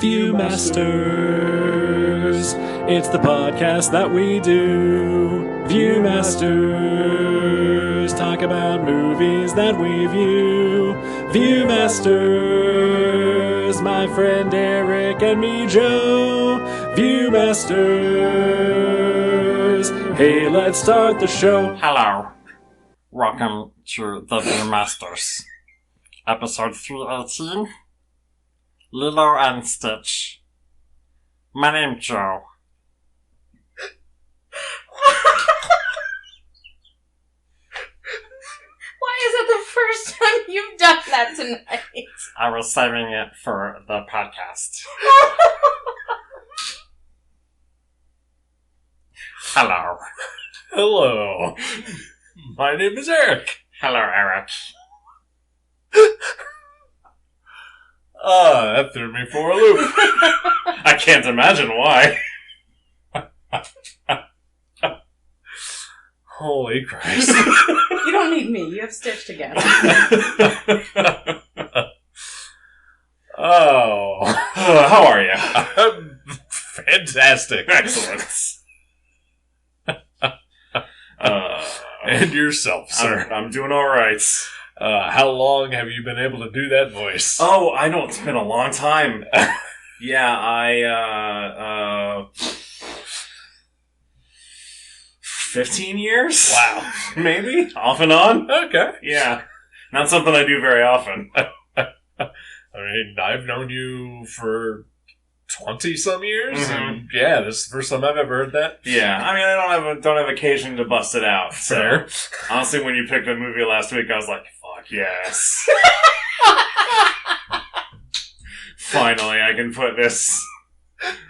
Viewmasters, it's the podcast that we do. Viewmasters, talk about movies that we view. Viewmasters, my friend Eric and me, Joe. Viewmasters, hey, let's start the show. Hello. Welcome to the Viewmasters. Episode 318. Lilo and Stitch. My name's Joe. Why is it the first time you've done that tonight? I was saving it for the podcast. Hello. Hello. My name is Eric. Hello, Eric. That threw me for a loop. I can't imagine why. Holy Christ. You don't need me. You have Stitch together. Oh. How are you? I'm fantastic. Excellent. And yourself, sir. I'm doing alright. How long have you been able to do that voice? Oh, I know, it's been a long time. Yeah, 15 years? Wow. Maybe? Off and on? Okay. Yeah. Not something I do very often. I mean, I've known you for 20-some years, and yeah, this is the first time I've ever heard that. Yeah, I mean, I don't have occasion to bust it out. Fair. So, honestly, when you picked the movie last week, I was like, fuck yes. Finally, I can put this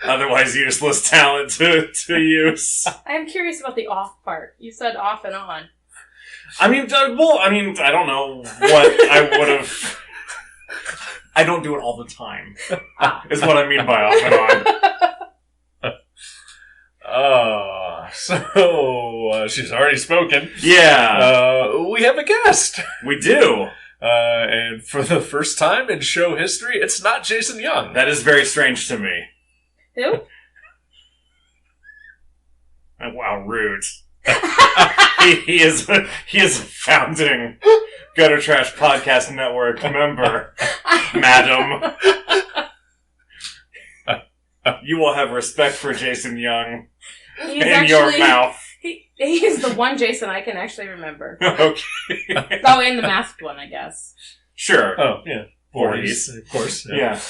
otherwise useless talent to use. I'm curious about the off part. You said off and on. I mean, I don't know what I would have... I don't do it all the time, is what I mean by off and on. So she's already spoken. Yeah. We have a guest. We do. And for the first time in show history, it's not Jason Young. That is very strange to me. Who? Wow, rude. he is a founding Gutter Trash Podcast Network member, madam. You will have respect for Jason Young in your mouth. He is the one Jason I can actually remember. Okay. Oh, and the masked one, I guess. Sure. Oh, yeah. Voorhees. Of course. Yeah.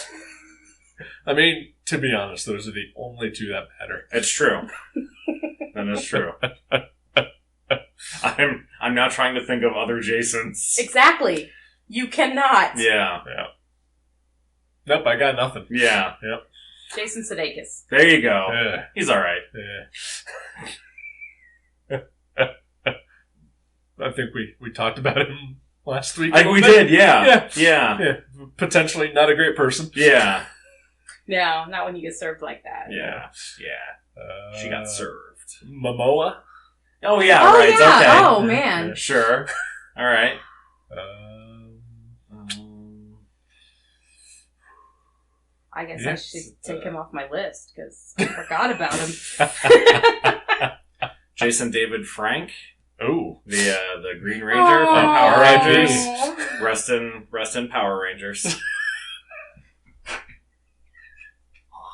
I mean, to be honest, those are the only two that matter. It's true. That is true. I'm now trying to think of other Jasons. Exactly. You cannot. Yeah. Nope, I got nothing. Yeah. Yep. Jason Sudeikis. There you go. Yeah. He's alright. Yeah. I think we talked about him last week. We did, yeah. Yeah. Potentially not a great person. Yeah. No, not when you get served like that. Yeah. She got served. Momoa. Oh, yeah, Oh, right. yeah. Okay. Oh, man. Sure. All right. I guess I should take him off my list, because I forgot about him. Jason David Frank. Oh. The Green Ranger from Power Rangers. Rest in Power Rangers.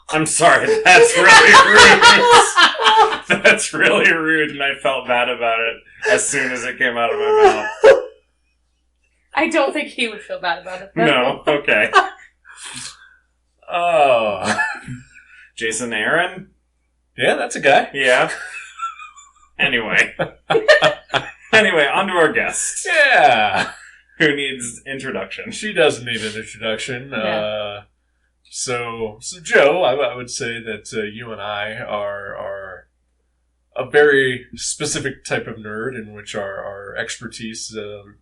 I'm sorry, that's really rude. That's really rude, and I felt bad about it as soon as it came out of my mouth. I don't think he would feel bad about it, though. No, okay. Oh. Jason Aaron? Yeah, that's a guy. Yeah. Anyway, on to our guest. Yeah. Who needs introduction? She does need an introduction. Yeah. So Joe, I would say that you and I are a very specific type of nerd in which our expertise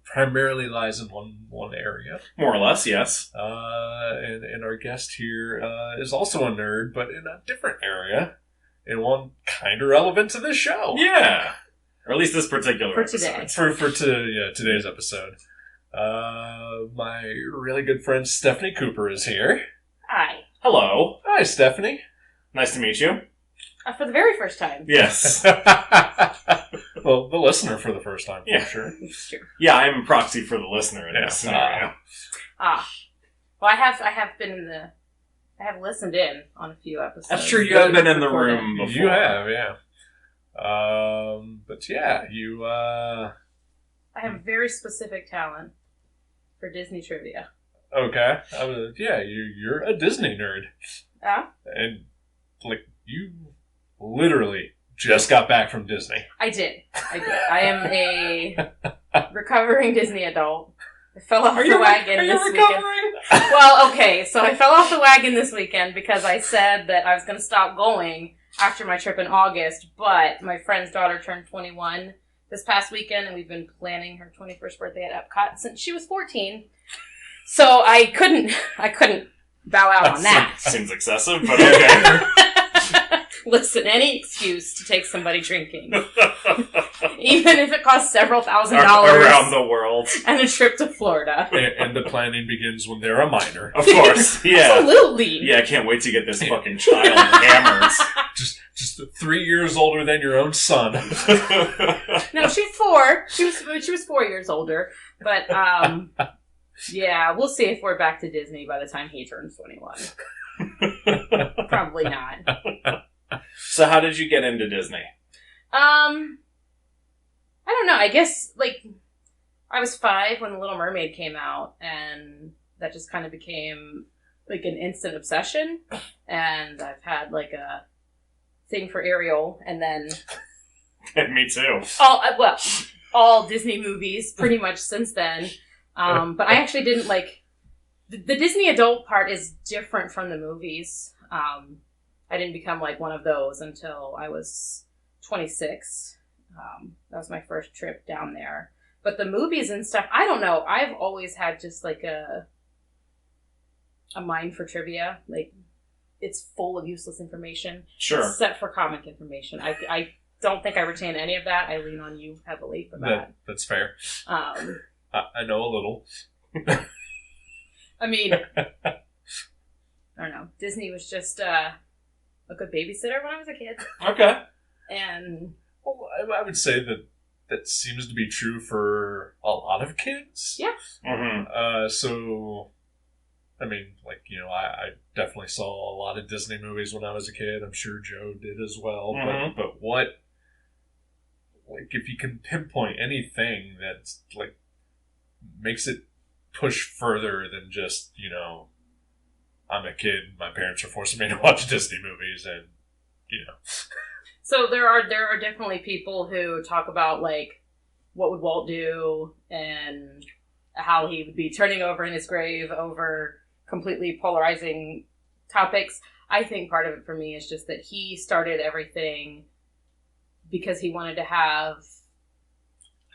primarily lies in one area. More or less, yes. And our guest here is also a nerd, but in a different area, and one kind of relevant to this show. Yeah. Or at least this particular For episode. today. Today's episode. My really good friend Stephanie Cooper is here. Hi. Hello. Hi, Stephanie. Nice to meet you. For the very first time. Yes. Well, the listener for the first time, for sure. It's true. Yeah, I'm proxy for the listener in this scenario. Well, I have listened in on a few episodes. That's true. You have been in the room before. You have, yeah. But yeah, you. I have very specific talent for Disney trivia. Okay. Yeah, you're a Disney nerd. And, like, you literally just got back from Disney. I did. I am a recovering Disney adult. I fell off the wagon this weekend. Well, okay, so I fell off the wagon this weekend because I said that I was going to stop going after my trip in August, but my friend's daughter turned 21 this past weekend, and we've been planning her 21st birthday at Epcot since she was 14. So I couldn't bow out on that. Seems excessive, but okay. Listen, any excuse to take somebody drinking, even if it costs several $1,000 around the world, and a trip to Florida. And the planning begins when they're a minor. Of course, yeah, absolutely. Yeah, I can't wait to get this fucking child hammered. Just 3 years older than your own son. No, she's 4. She was 4 years older, but yeah, we'll see if we're back to Disney by the time he turns 21. Probably not. So how did you get into Disney? I don't know. I guess, like, I was 5 when The Little Mermaid came out, and that just kind of became, like, an instant obsession. And I've had, like, a thing for Ariel, and then... Me too. All Disney movies, pretty much since then. But I actually didn't, like... The Disney adult part is different from the movies. I didn't become, like, one of those until I was 26. That was my first trip down there. But the movies and stuff, I don't know. I've always had just, like, a mind for trivia. Like, it's full of useless information. Sure. Except for comic information. I don't think I retain any of that. I lean on you heavily for that. That's fair. I know a little. I mean, I don't know. Disney was just a good babysitter when I was a kid. Okay. And... Well, I would say that seems to be true for a lot of kids. Yeah. Mm-hmm. So, I mean, like, you know, I definitely saw a lot of Disney movies when I was a kid. I'm sure Joe did as well. Mm-hmm. But what, like, if you can pinpoint anything that's, like, makes it push further than just, you know, I'm a kid, my parents are forcing me to watch Disney movies, and, you know. So there are definitely people who talk about, like, what would Walt do, and how he would be turning over in his grave over completely polarizing topics. I think part of it for me is just that he started everything because he wanted to have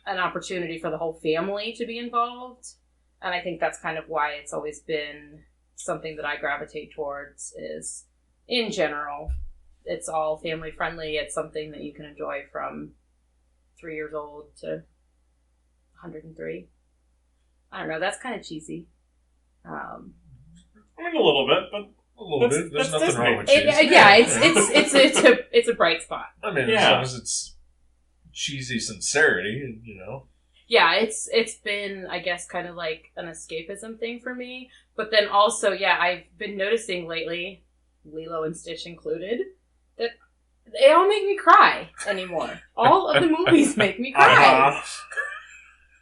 an opportunity for the whole family to be involved. And I think that's kind of why it's always been something that I gravitate towards is, in general, it's all family friendly. It's something that you can enjoy from 3 years old to 103. I don't know. That's kind of cheesy. I mean, a little bit, but a little bit. There's nothing Disney. wrong with cheesy. It's a bright spot. I mean, as long as it's cheesy sincerity, you know. Yeah, it's been, I guess, kind of like an escapism thing for me. But then also, yeah, I've been noticing lately, Lilo and Stitch included, that they all make me cry anymore. All of the movies make me cry.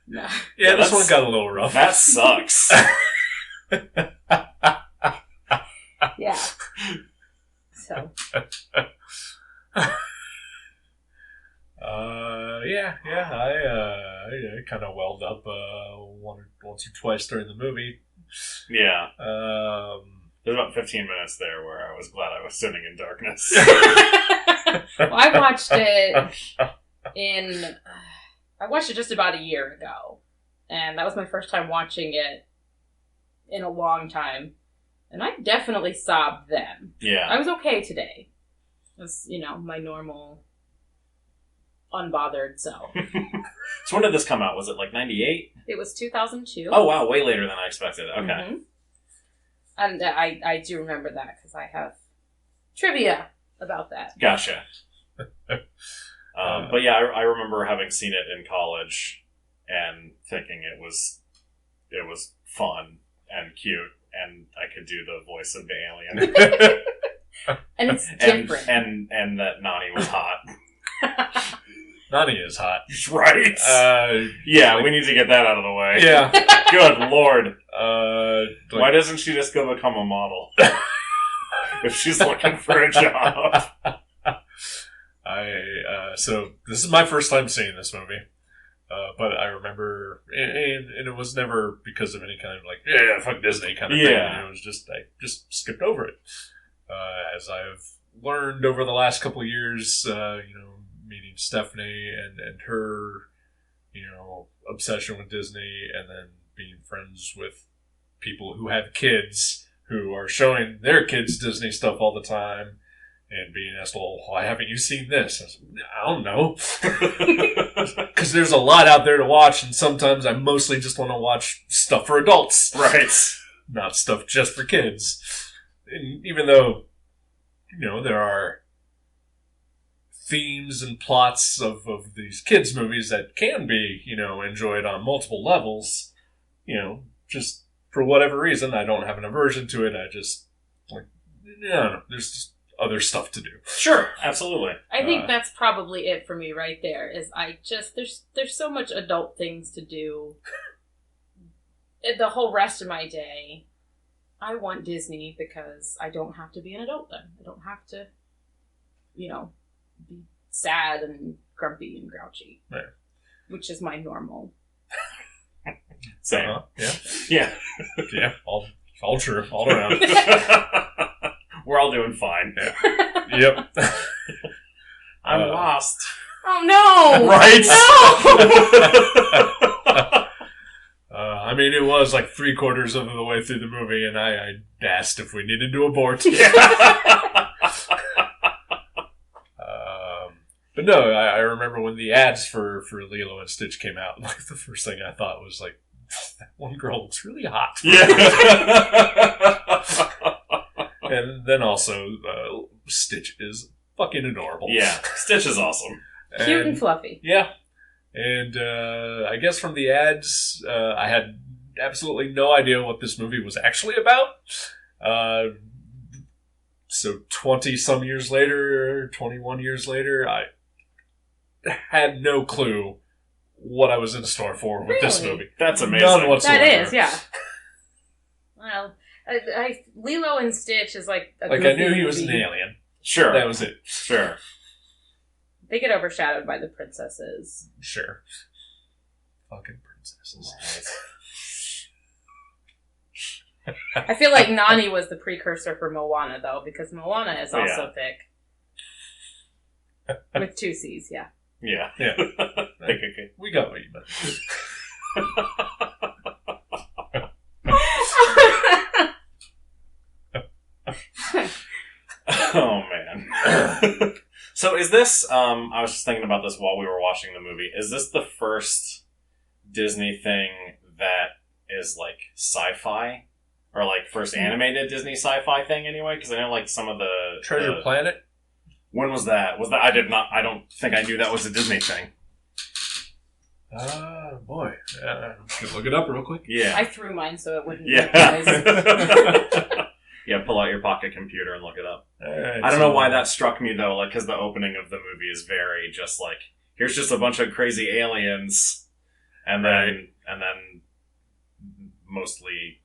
No. Yeah, this one got a little rough. That sucks. Yeah. So. I kind of welled up once or twice during the movie. Yeah. There's about 15 minutes there where I was glad I was sitting in darkness. Well, I watched it just about a year ago. And that was my first time watching it in a long time. And I definitely sobbed then. Yeah. I was okay today. It was, you know, my normal, unbothered self. So when did this come out? Was it like 98? It was 2002. Oh, wow. Way later than I expected. Okay. And I do remember that because I have trivia about that. Gotcha. But yeah, I remember having seen it in college and thinking it was fun and cute, and I could do the voice of the alien. And it's different. And that Nani was hot. Nani is hot. Right. Yeah, we need to get that out of the way. Yeah. Good lord. Why Why doesn't she just go become a model? If she's looking for a job. So this is my first time seeing this movie. But I remember, and it was never because of any kind of like, yeah, fuck Disney kind of thing. It was just, I just skipped over it. As I've learned over the last couple of years, meeting Stephanie and her, obsession with Disney, and then being friends with people who have kids who are showing their kids Disney stuff all the time, and being asked, well, why haven't you seen this? I don't know. Because there's a lot out there to watch, and sometimes I mostly just want to watch stuff for adults. Right. Not stuff just for kids. And even though, there are themes and plots of these kids' movies that can be, enjoyed on multiple levels, just for whatever reason, I don't have an aversion to it. I just, there's just other stuff to do. Sure, absolutely. I think that's probably it for me right there, is there's so much adult things to do. The whole rest of my day, I want Disney because I don't have to be an adult then. I don't have to, be sad and grumpy and grouchy. Right. Which is my normal. Same. Yeah. Yeah. Yeah. All true. All around. We're all doing fine. Yeah. Yep. I'm lost. Oh no! Right? No! It was like 3/4 of the way through the movie, and I asked if we needed to abort. But no, I remember when the ads for Lilo and Stitch came out, like the first thing I thought was like, that one girl looks really hot. Yeah. And then also, Stitch is fucking adorable. Yeah, Stitch is awesome. Cute and fluffy. Yeah. And I guess from the ads, I had absolutely no idea what this movie was actually about. So 20-some years later, 21 years later, I had no clue what I was in store for with this movie. That's amazing. None whatsoever. That is, yeah. Well, Lilo and Stitch is like a I knew he was an alien. Sure. That was it. Sure. They get overshadowed by the princesses. Sure. Fucking princesses. I feel like Nani was the precursor for Moana, though, because Moana is also thick. With 2 C's, yeah. Yeah. Yeah. Okay. We got what you meant. Oh, man. So is this, I was just thinking about this while we were watching the movie, is this the first Disney thing that is like sci-fi? Or like first animated Disney sci-fi thing anyway? Because I know like some of the... Treasure Planet? When was that? I don't think I knew that was a Disney thing. Boy. Look it up real quick. Yeah. I threw mine so it wouldn't Yeah. Yeah, pull out your pocket computer and look it up. I don't know why that struck me though, like, because the opening of the movie is very just like, here's just a bunch of crazy aliens, and then mostly,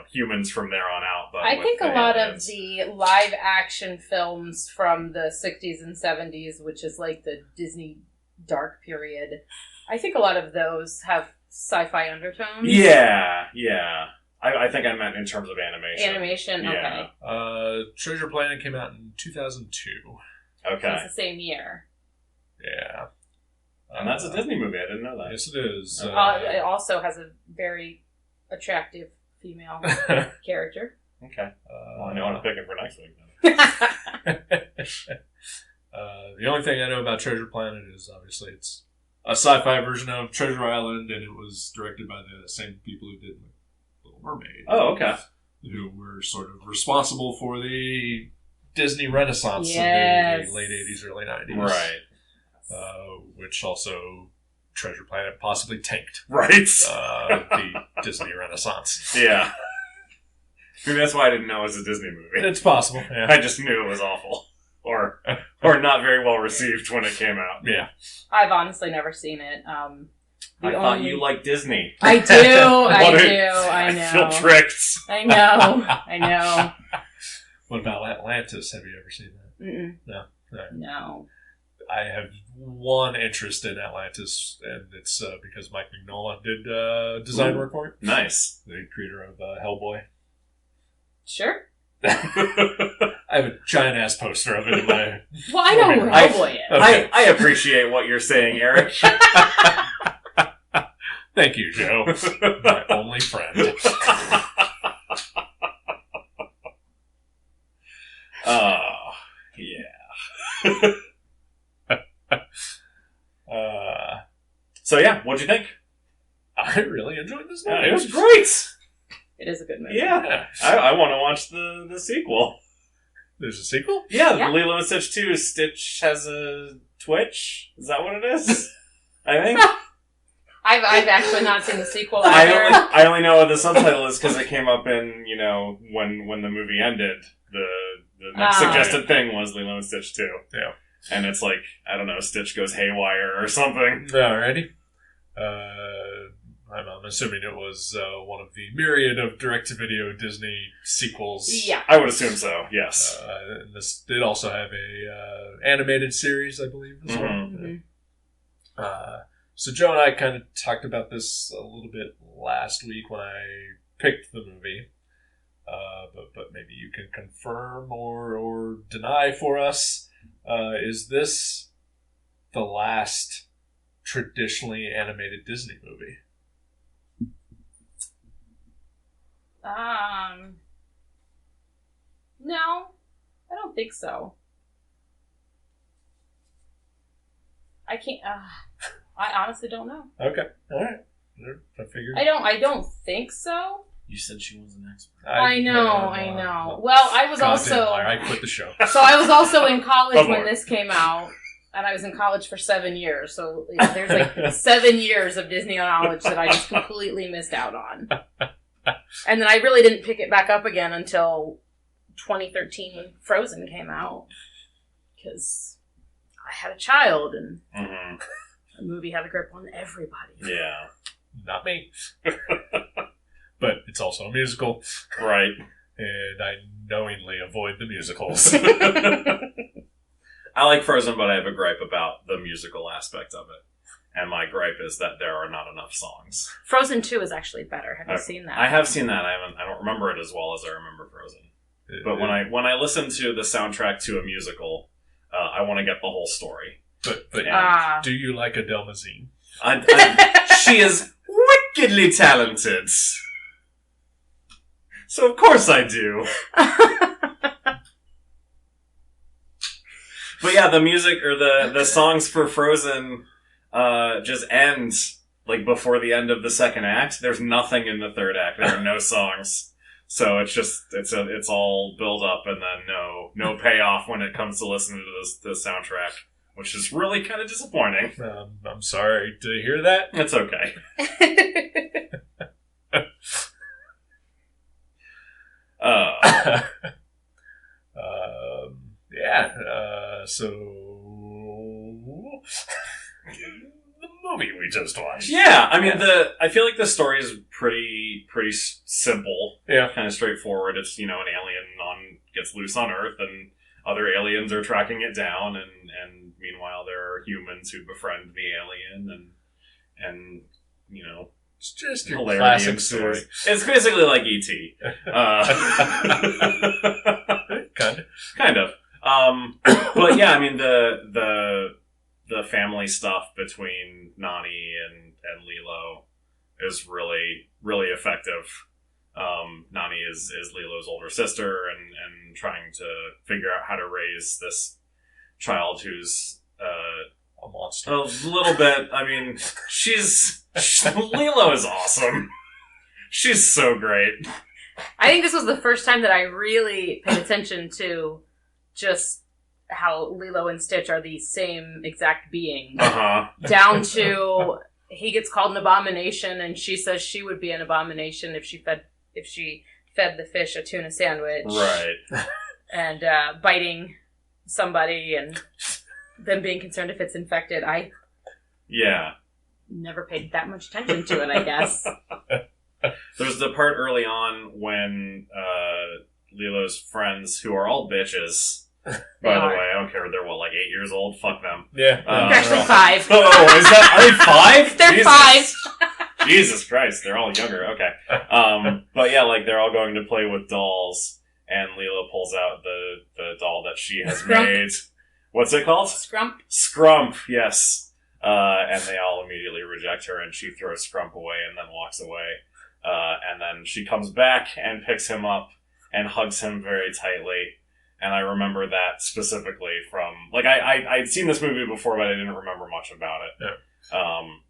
humans from there on out. But I think a lot aliens. of the live action films from the 60s and 70s, which is like the Disney dark period, I think a lot of those have sci-fi undertones. Yeah. I think I meant in terms of animation. Animation, Yeah. okay. Treasure Planet came out in 2002. Okay. So it's the same year. Yeah. And that's a Disney movie. I didn't know that. Yes, it is. It also has a very attractive female character. Okay. Well, I know what I'm picking for next week then. The only thing I know about Treasure Planet is obviously it's a sci-fi version of Treasure Island, and it was directed by the same people who did Little Mermaid. Oh, okay. who were sort of responsible for the Disney Renaissance of the late 80s, early 90s. Right. Which also Treasure Planet possibly tanked. Right. The Disney Renaissance. Yeah. Maybe that's why I didn't know it was a Disney movie. It's possible, yeah. I just knew it was awful. Or not very well received when it came out. Yeah. I've honestly never seen it. I thought you liked Disney. I do. I know. I feel tricked. I know. What about Atlantis? Have you ever seen that? Mm-mm. No. I have one interest in Atlantis, and it's because Mike Mignola did design work for it. Nice. The creator of Hellboy. Sure. I have a giant ass poster of it in my. Well, I know who Hellboy is. Okay. I appreciate what you're saying, Eric. Thank you, Joe. My only friend. Oh, yeah. So yeah, what'd you think? I really enjoyed this movie. It was great. It is a good movie. Yeah, I want to watch the sequel. There's a sequel? Yeah, Lilo and Stitch 2. Stitch has a twitch. Is that what it is? I think. I've actually not seen the sequel either. I only know what the subtitle is because it came up in, when the movie ended. The next suggested thing was Lilo and Stitch 2. Yeah. And it's like, I don't know, Stitch goes haywire or something. Alrighty. I'm assuming it was one of the myriad of direct-to-video Disney sequels. Yeah. I would assume so, yes. And this did also have a animated series, I believe, as well. Mm-hmm. So Joe and I kind of talked about this a little bit last week when I picked the movie. But maybe you can confirm or deny for us. Is this the last traditionally animated Disney movie? No, I don't think so. I can't. I honestly don't know. Okay, all right. I figured. I don't think so. You said she was an expert. I know. Well, I was also. I quit the show. So I was also in college when this came out, and I was in college for 7 years. So there's like 7 years of Disney knowledge that I just completely missed out on. And then I really didn't pick it back up again until 2013 when Frozen came out, because I had a child, and the movie had a grip on everybody. Yeah. Not me. But it's also a musical. Right. And I knowingly avoid the musicals. I like Frozen, but I have a gripe about the musical aspect of it. And my gripe is that there are not enough songs. Frozen 2 is actually better. Have you seen that? I have seen that. I don't remember it as well as I remember Frozen. But when I listen to the soundtrack to a musical, I want to get the whole story. But do you like Adele Dazeem? She is wickedly talented. So of course I do. But yeah, the music or the songs for Frozen just end like before the end of the second act. There's nothing in the third act. There are no songs. So it's all build up and then no payoff when it comes to listening to the soundtrack, which is really kind of disappointing. I'm sorry to hear that. It's okay. So the movie we just watched. Yeah, I mean I feel like the story is pretty simple. Yeah, kind of straightforward. It's an alien gets loose on Earth, and other aliens are tracking it down, and meanwhile there are humans who befriend the alien, and it's just your hilarity classic story. It's basically like E.T. Kind of. But yeah, I mean the family stuff between Nani and Lilo is really, really effective. Nani is Lilo's older sister and trying to figure out how to raise this child who's a monster. A little bit. I mean, Lilo is awesome. She's so great. I think this was the first time that I really paid attention to just how Lilo and Stitch are the same exact being. Down to he gets called an abomination, and she says she would be an abomination if she fed the fish a tuna sandwich. Right. And biting somebody and them being concerned if it's infected. I never paid that much attention to it, I guess. There's the part early on when Lilo's friends, who are all bitches, by the way, I don't care, they're 8 years old? Fuck them. Yeah. They're actually 5. Oh, is that, are they 5? They're Jesus. 5. Jesus Christ, they're all younger, okay. But yeah, they're all going to play with dolls, and Lilo pulls out the doll that she has made. What's it called? Scrump. Scrump, yes. And they all immediately reject her, and she throws Scrump away and then walks away. And then she comes back and picks him up and hugs him very tightly. And I remember that specifically from... I'd seen this movie before, but I didn't remember much about it. Yeah.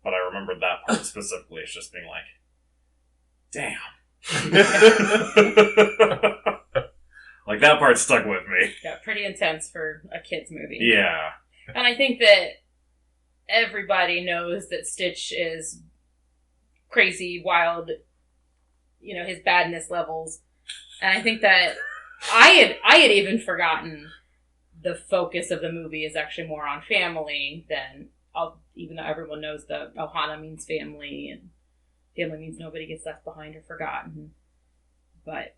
But I remembered that part specifically as just being damn. That part stuck with me. Yeah, pretty intense for a kid's movie. Yeah. And I think that everybody knows that Stitch is crazy, wild, his badness levels. And I think that I had even forgotten the focus of the movie is actually more on family than, even though everyone knows that Ohana means family and family means nobody gets left behind or forgotten. But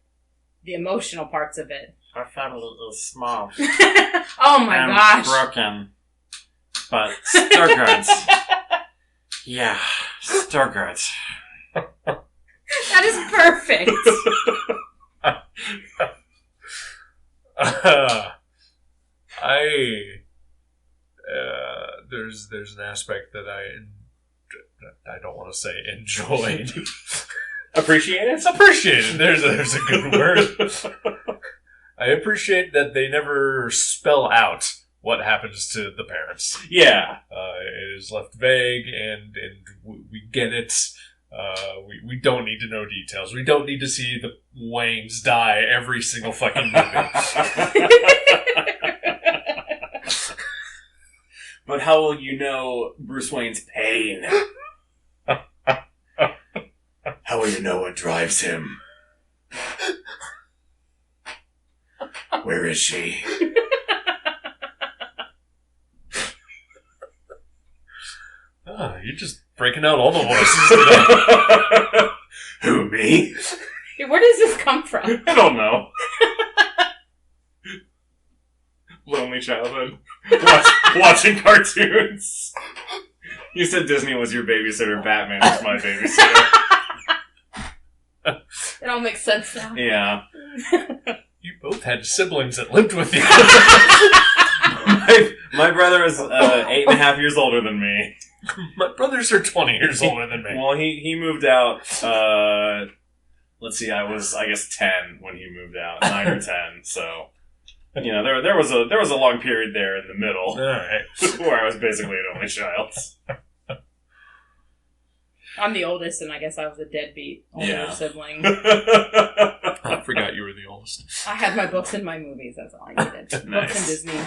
the emotional parts of it. Our family is small. Oh my gosh. Broken. But still good. Yeah, still good. That is perfect. There's an aspect that I don't want to say enjoyed. Appreciated? Appreciated. There's a good word. I appreciate that they never spell out what happens to the parents. Yeah. It is left vague, and we get it. We don't need to know details. We don't need to see the Waynes die every single fucking movie. But how will you know Bruce Wayne's pain? How will you know what drives him? Where is she? You're just breaking out all the voices today. Who, me? Where does this come from? I don't know. Lonely childhood. Watching cartoons. You said Disney was your babysitter. Batman was my babysitter. It all makes sense now. Yeah. You both had siblings that lived with you. My brother is 8.5 years older than me. My brothers are 20 years older than me. Well, he moved out, let's see, I was, 10 when he moved out. 9 or 10, so... there was a long period there in the middle. All right. Where I was basically an only child. I'm the oldest, and I guess I was a deadbeat older sibling. I forgot you were the oldest. I had my books and my movies. That's all I needed. Nice. Books and Disney.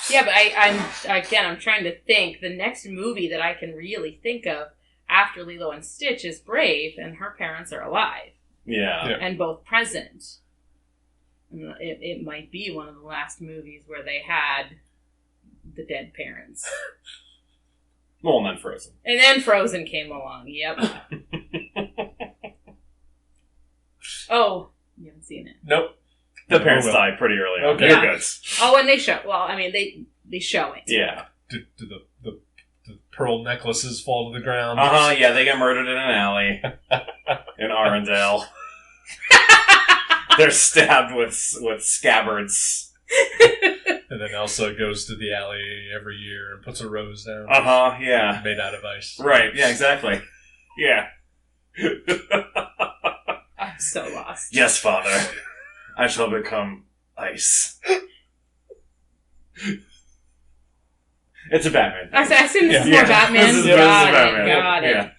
Yeah, but I'm trying to think. The next movie that I can really think of after Lilo and Stitch is Brave, and her parents are alive. Yeah. And both present. It might be one of the last movies where they had the dead parents. Well, and then Frozen. And then Frozen came along, yep. Oh, you haven't seen it. Nope. The parents died pretty early on. Okay. They're good. Oh, and they show, they show it. Yeah. Do the pearl necklaces fall to the ground? Yeah, they get murdered in an alley in Arendelle. They're stabbed with scabbards. And then Elsa goes to the alley every year and puts a rose down. Yeah. Made out of ice. Right, yeah, exactly. Yeah. I'm so lost. Yes, Father. I shall become ice. It's a Batman. I assume this is more Batman. This is Batman. Got it.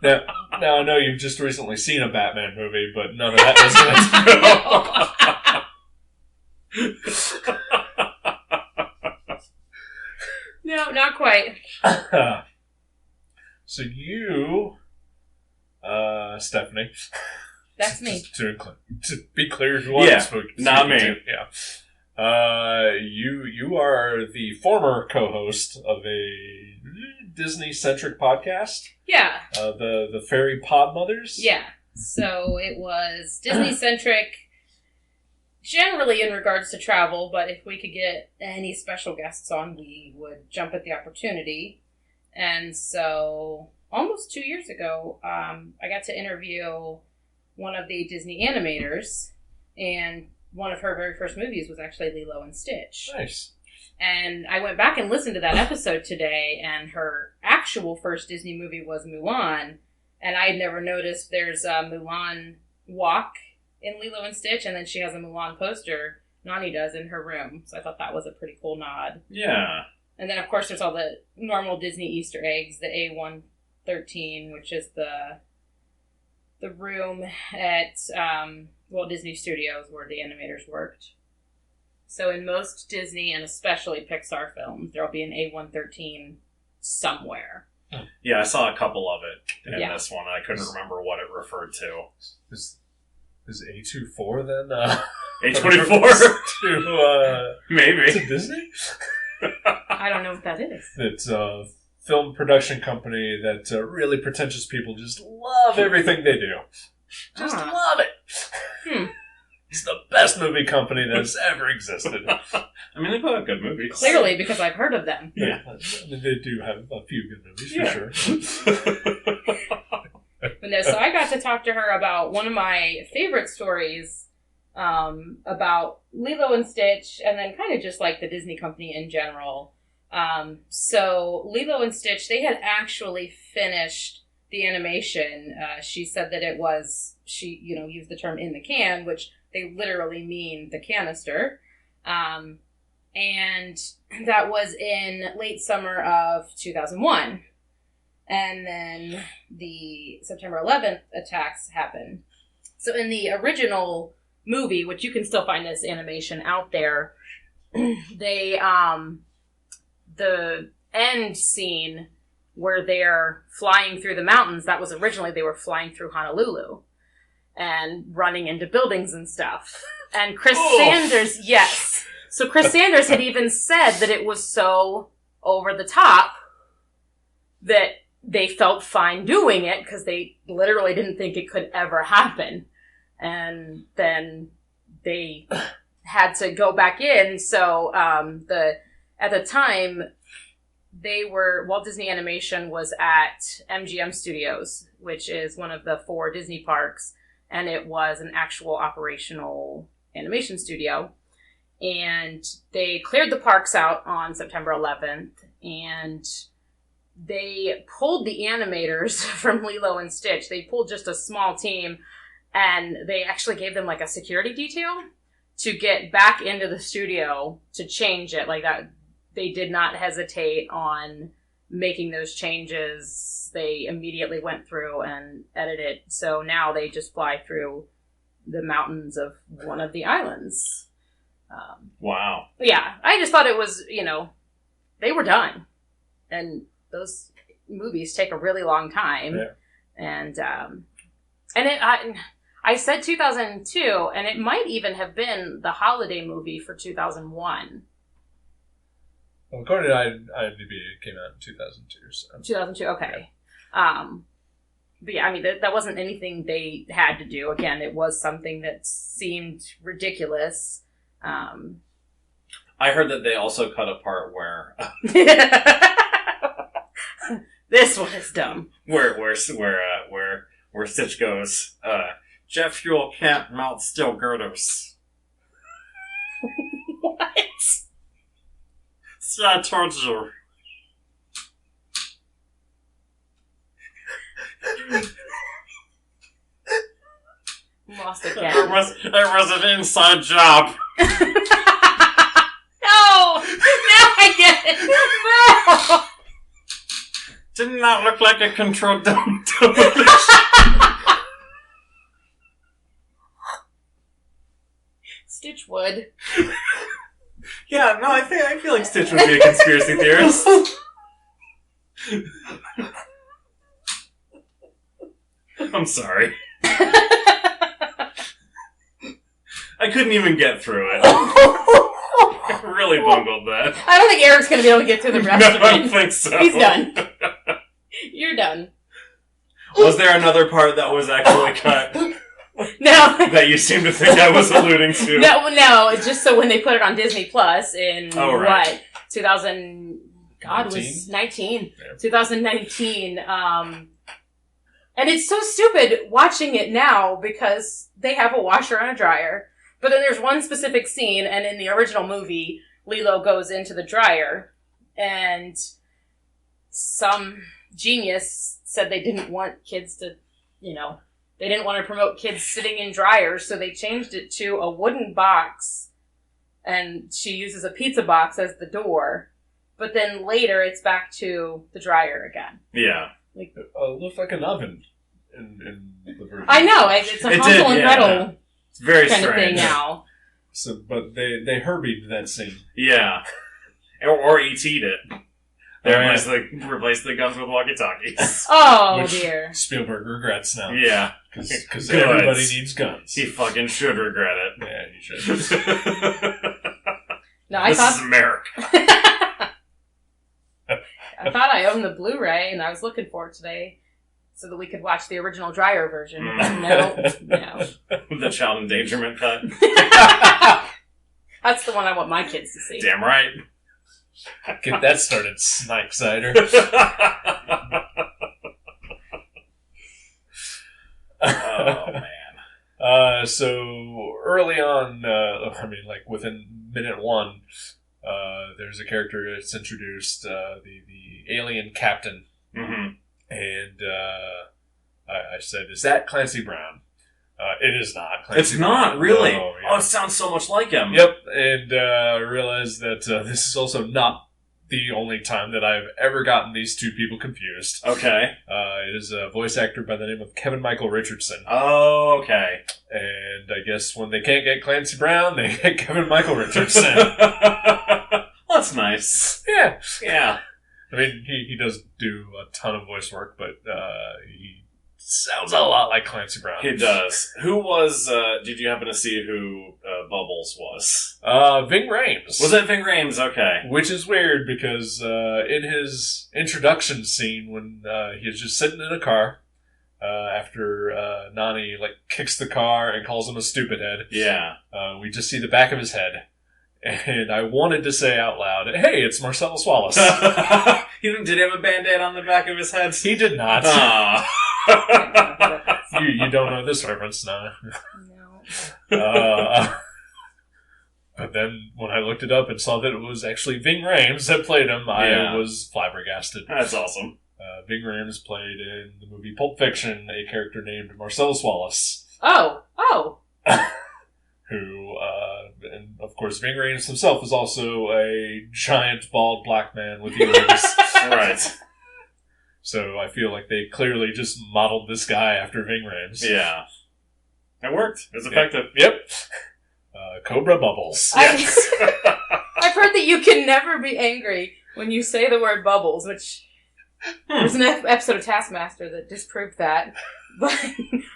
Now, Now, I know you've just recently seen a Batman movie, but none of that was going to No, not quite. So you, Stephanie. That's me. To be clear, who I'm speaking not me. to. Yeah. You are the former co-host of a Disney-centric podcast. Yeah. The Fairy Pod Mothers. Yeah. So it was Disney-centric, generally in regards to travel, but if we could get any special guests on, we would jump at the opportunity. And so, almost 2 years ago, I got to interview one of the Disney animators, and one of her very first movies was actually Lilo and Stitch. Nice. And I went back and listened to that episode today, and her actual first Disney movie was Mulan, and I had never noticed there's a Mulan walk in Lilo and Stitch, and then she has a Mulan poster, Nani does, in her room. So I thought that was a pretty cool nod. Yeah. And then, of course, there's all the normal Disney Easter eggs, the A113, which is the room at Walt Disney Studios where the animators worked. So in most Disney and especially Pixar films, there'll be an A113 somewhere. Yeah, I saw a couple of it in Yeah. this one. I couldn't remember what it referred to. Is A24 then? A24? to Maybe. Disney? I don't know what that is. It's a film production company that really pretentious people just love everything they do. Just love it. It's the best movie company that's ever existed. I mean, they put out good movies. Clearly, because I've heard of them. Yeah. I mean, they do have a few good movies, for sure. But no, so I got to talk to her about one of my favorite stories about Lilo and Stitch, and then kind of just like the Disney company in general. So Lilo and Stitch, they had actually finished the animation. She said that it was, she used the term in the can, which they literally mean the canister. And that was in late summer of 2001. And then the September 11th attacks happened. So in the original movie, which you can still find this animation out there, they, the end scene where they're flying through the mountains, that was originally they were flying through Honolulu and running into buildings and stuff. And Chris Sanders, yes. So Chris Sanders had even said that it was so over the top that they felt fine doing it because they literally didn't think it could ever happen. And then they had to go back in. So at the time, Walt Disney Animation was at MGM Studios, which is one of the 4 Disney parks, and it was an actual operational animation studio. And they cleared the parks out on September 11th, and they pulled the animators from Lilo and Stitch. They pulled just a small team, and they actually gave them like a security detail to get back into the studio to change it. Like that, they did not hesitate on making those changes. They immediately went through and edited. So now they just fly through the mountains of one of the islands. Wow. Yeah, I just thought it was, they were done. And those movies take a really long time. Yeah. And I said 2002, and it might even have been the holiday movie for 2001. Well, according to IMDb, it came out in 2002. So. 2002, okay. Yeah. But yeah, I mean, that wasn't anything they had to do. Again, it was something that seemed ridiculous. I heard that they also cut a part where this one is dumb. Where Stitch goes, jet fuel can't melt steel girders. What? See, I told you. Lost again. It was an inside job. No! Now I get it! No! Didn't that look like a controlled demolition? would. Yeah, no, I feel like Stitch would be a conspiracy theorist. I'm sorry. I couldn't even get through it. I really bungled that. I don't think Eric's going to be able to get through the rest of it. I don't think so. He's done. You're done. Was there another part that was actually cut? No. That you seem to think I was alluding to? No, it's just so when they put it on Disney Plus in, 2000... God, 19? was 19. Yeah. 2019. And it's so stupid watching it now because they have a washer and a dryer. But then there's one specific scene, and in the original movie, Lilo goes into the dryer, and some genius said they didn't want kids to, they didn't want to promote kids sitting in dryers, so they changed it to a wooden box, and she uses a pizza box as the door. But then later, it's back to the dryer again. Yeah. It looked like an oven in the version. I know, it's a Hansel and Gretel It's very kind strange. of thing now. So, but they Herbie'd that scene. Yeah. Or E.T'd it. They replaced the guns with walkie-talkies. Oh, dear. Spielberg regrets now. Yeah. Because everybody needs guns. He fucking should regret it. Yeah, he should. No, This is America. I thought I owned the Blu-ray, and I was looking for it today so that we could watch the original dryer version. No. The child endangerment cut. That's the one I want my kids to see. Damn right. Get that started, Snike Cider. Oh, man. So early on, within minute one, there's a character that's introduced, the alien captain. Mm-hmm. And I said, is that Clancy Brown? It is not. Clancy It's not, Brown. really? No, yeah. Oh, it sounds so much like him. Yep, and I realized that this is also not the only time that I've ever gotten these two people confused. Okay. It is a voice actor by the name of Kevin Michael Richardson. Oh, okay. And I guess when they can't get Clancy Brown, they get Kevin Michael Richardson. That's nice. Yeah. Yeah. I mean, he does do a ton of voice work, but he sounds a lot like Clancy Brown. He does. Who was, did you happen to see who Bubbles was? Ving Rhames. Was it Ving Rhames? Okay. Which is weird because in his introduction scene when he was just sitting in a car after Nani kicks the car and calls him a stupid head. Yeah. We just see the back of his head. And I wanted to say out loud, hey, it's Marcellus Wallace. Did he have a Band-Aid on the back of his head? He did not. Aw. You don't know this reference, no? No. But then when I looked it up and saw that it was actually Ving Rhames that played him, I was flabbergasted. That's awesome. Ving Rhames played in the movie Pulp Fiction a character named Marcellus Wallace. Oh. Who, and of course, Ving Rhames himself is also a giant, bald black man with earrings. Right. So I feel like they clearly just modeled this guy after Ving Rhames. Yeah. It worked. It was effective. Yep. Cobra Bubbles. Yes. I've heard that you can never be angry when you say the word bubbles, which there's an episode of Taskmaster that disproved that. But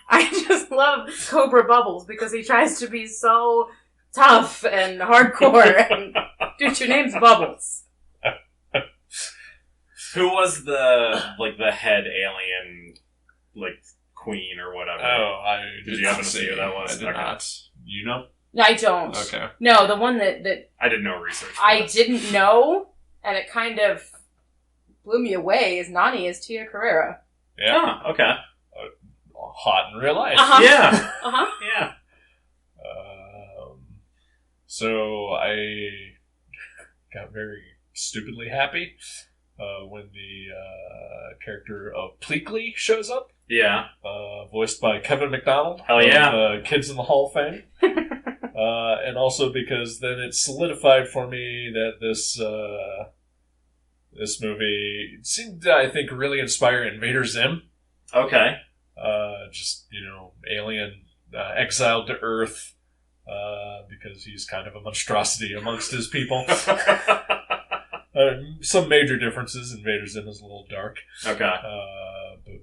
I just love Cobra Bubbles because he tries to be so tough and hardcore. And, dude, your name's Bubbles. Who was the head alien, queen or whatever? Oh, Did you happen to see who that was? I did not. You know? No, I don't. Okay. No, the one that I did no research. I didn't know, and it kind of blew me away, is Nani as Tia Carrera. Yeah. Oh, okay. Hot in real life. Uh-huh. Yeah. Uh-huh. Yeah. So I got very stupidly happy when the character of Pleakley shows up. Yeah. Voiced by Kevin McDonald. Hell yeah. Of, Kids in the Hall fame. And also because then it solidified for me that this movie seemed, I think, really inspire Invader Zim. Okay. Alien, exiled to Earth, because he's kind of a monstrosity amongst his people. Some major differences. Invader Zim is a little dark. Okay. But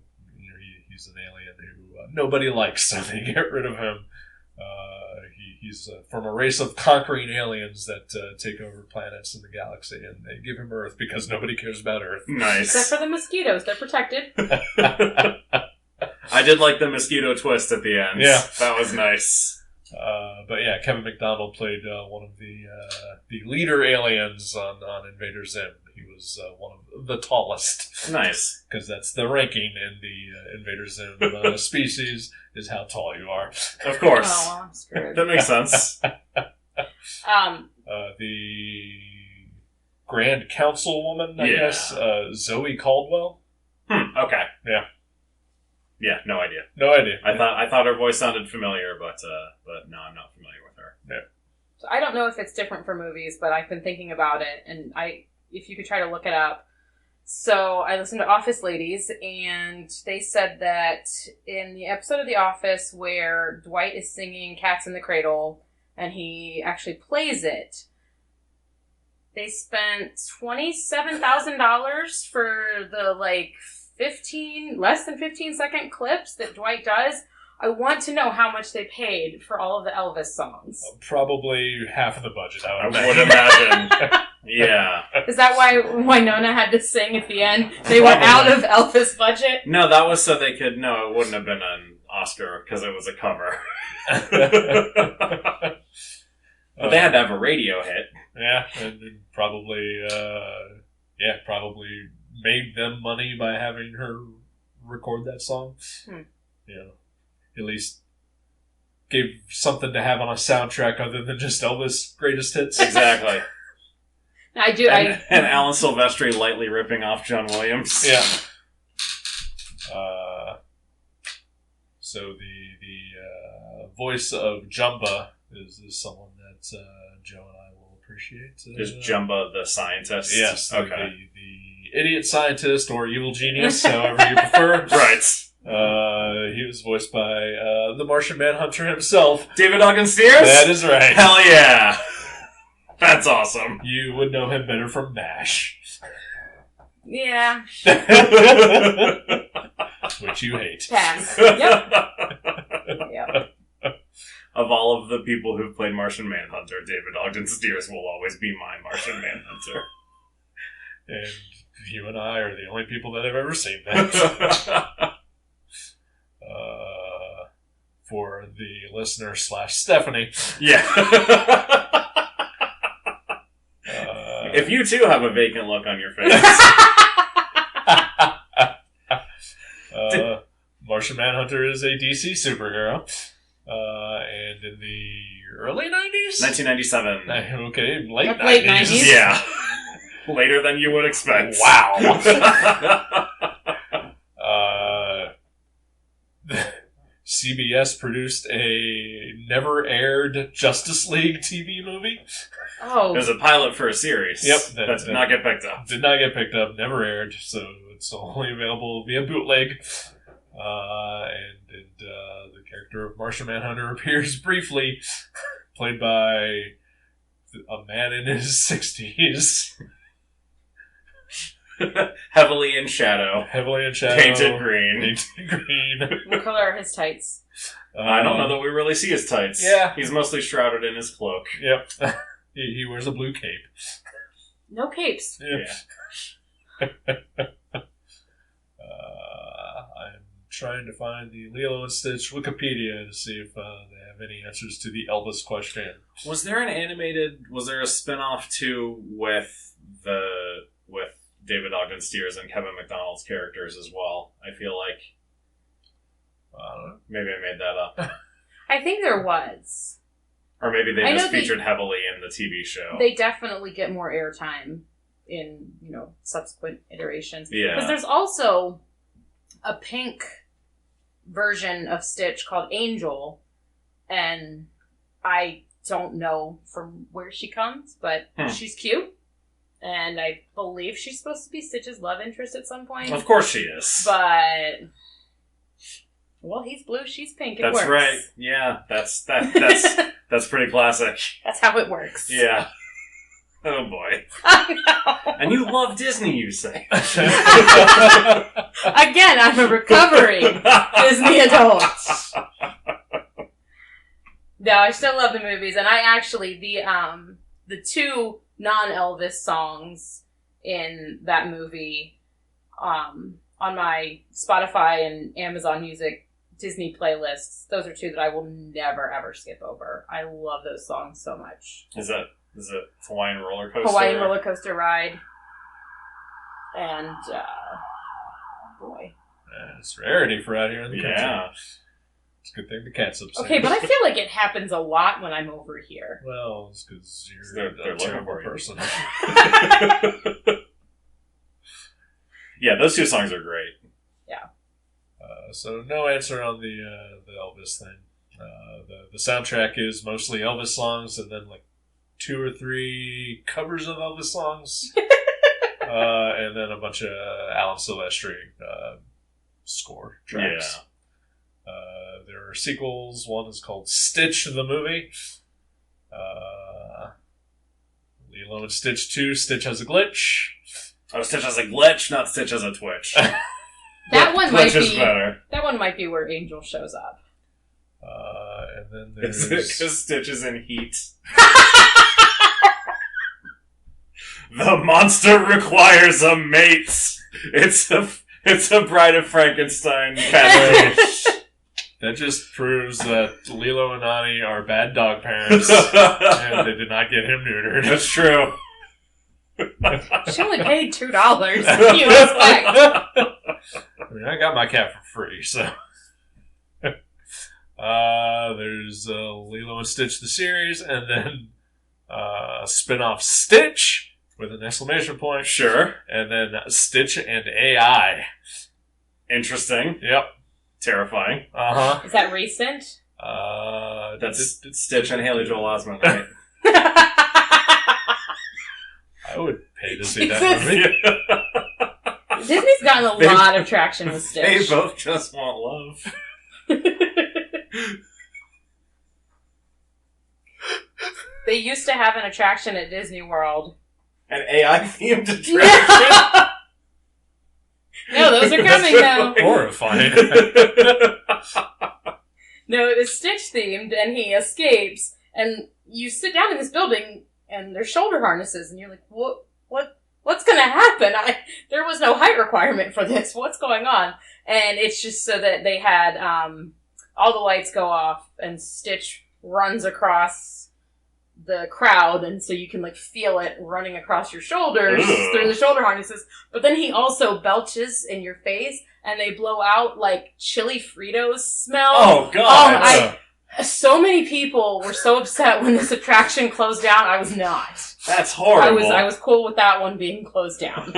he's an alien who nobody likes, so they get rid of him. He's from a race of conquering aliens that take over planets in the galaxy, and they give him Earth because nobody cares about Earth. Nice. Except for the mosquitoes. They're protected. I did like the mosquito twist at the end. Yeah. That was nice. But yeah, Kevin McDonald played one of the leader aliens on Invader Zim. He was one of the tallest. Nice. Because that's the ranking in the Invader Zim species, is how tall you are. Of course. Oh, well, I'm screwed. That makes sense. The Grand Councilwoman, I guess, Zoe Caldwell. Okay. Yeah. Yeah, no idea. No idea. I thought her voice sounded familiar, but no, I'm not familiar with her. Yeah. So I don't know if it's different for movies, but I've been thinking about it, and if you could try to look it up. So I listened to Office Ladies, and they said that in the episode of The Office where Dwight is singing Cats in the Cradle, and he actually plays it, they spent $27,000 for the, less than 15 second clips that Dwight does. I want to know how much they paid for all of the Elvis songs. Probably half of the budget, I would I would imagine. Yeah. Is that why Winona had to sing at the end? They were out of Elvis budget? No, that was so they could... No, it wouldn't have been an Oscar because it was a cover. But they had to have a radio hit. Yeah, and probably made them money by having her record that song. You know, at least gave something to have on a soundtrack other than just Elvis' greatest hits. Exactly. And Alan Silvestri lightly ripping off John Williams. Yeah. So the voice of Jumba is someone that Joe and I will appreciate. Is Jumba the scientist? Yes. Okay. The idiot scientist or evil genius, however you prefer. Right. He was voiced by the Martian Manhunter himself. David Ogden Stiers? That is right. Hell yeah. That's awesome. You would know him better from MASH. yeah. Which you hate. Pass. Yep. Yep. Of all of the people who've played Martian Manhunter, David Ogden Stiers will always be my Martian Manhunter. And you and I are the only people that have ever seen that. For the listener / Stephanie. Yeah. If you too have a vacant look on your face. Martian Manhunter is a DC superhero. And in the early 90s? 1997. Okay, late 90s. Yeah. Later than you would expect. Wow. CBS produced a never-aired Justice League TV movie. Oh. It was a pilot for a series. Yep. That did not get picked up. Did not get picked up, never aired, so it's only available via bootleg. And the character of Martian Manhunter appears briefly, played by a man in his 60s. Heavily in shadow. Painted green. What color are his tights? I don't know that we really see his tights. Yeah. He's mostly shrouded in his cloak. Yep. He wears a blue cape. No capes. Yeah. I'm trying to find the Lilo and Stitch Wikipedia to see if they have any answers to the Elvis question. Was there a spin-off too with David Ogden Stiers and Kevin McDonald's characters as well? I feel like maybe I made that up. I think there was. Or maybe they just featured heavily in the TV show. They definitely get more airtime in, subsequent iterations. Yeah. Because there's also a pink version of Stitch called Angel, and I don't know from where she comes, but she's cute. And I believe she's supposed to be Stitch's love interest at some point. Of course she is. But, well, he's blue, she's pink. It That's works. right. Yeah, that's That's pretty classic. That's how it works. Yeah. Oh boy. I know. And you love Disney, you say. Again, I'm a recovering Disney adult. No, I still love the movies, and I actually the two non-Elvis songs in that movie on my Spotify and Amazon Music Disney playlists, those are two that I will never ever skip over. I love those songs so much. Is it Hawaiian Roller Coaster? Hawaiian Roller Coaster Ride. And, boy. It's rarity for out here in the country. Yeah. It's a good thing the cat's upset. Okay, but I feel like it happens a lot when I'm over here. Well, it's because They're you're a terrible person. Yeah, those two songs are great. Yeah. So no answer on the Elvis thing. The soundtrack is mostly Elvis songs, and then like 2 or 3 covers of Elvis songs, and then a bunch of Alan Silvestri score tracks. Yeah. There are sequels. One is called Stitch the Movie. Lilo and Stitch 2, Stitch Has a Glitch. Oh, Stitch has a glitch, not Stitch has a twitch. That one might Glitch is be better. That one might be where Angel shows up. And then there's... Because Stitch is in heat. The monster requires a mate. It's a Bride of Frankenstein pastiche. That just proves that Lilo and Ani are bad dog parents, and they did not get him neutered. That's true. She only paid $2. What do you expect? I mean, I got my cat for free, so... there's Lilo and Stitch the series, and then spin-off Stitch with an exclamation point. Sure. And then Stitch and AI. Interesting. Yep. Terrifying. Uh-huh. Is that recent? That's Stitch and Haley Joel Osment, right? I would pay to see that movie. Disney's gotten a lot of traction with Stitch. They both just want love. They used to have an attraction at Disney World. An AI-themed attraction? No, those are coming now. Horrifying. No, it was Stitch themed, and he escapes, and you sit down in this building, and there's shoulder harnesses, and you're like, what's gonna happen? There was no height requirement for this. What's going on? And it's just so that they had all the lights go off, and Stitch runs across the crowd, and so you can like feel it running across your shoulders through the shoulder harnesses. But then he also belches in your face, and they blow out like chili Fritos smell. Oh god! So many people were so upset when this attraction closed down. I was not. That's horrible. I was cool with that one being closed down.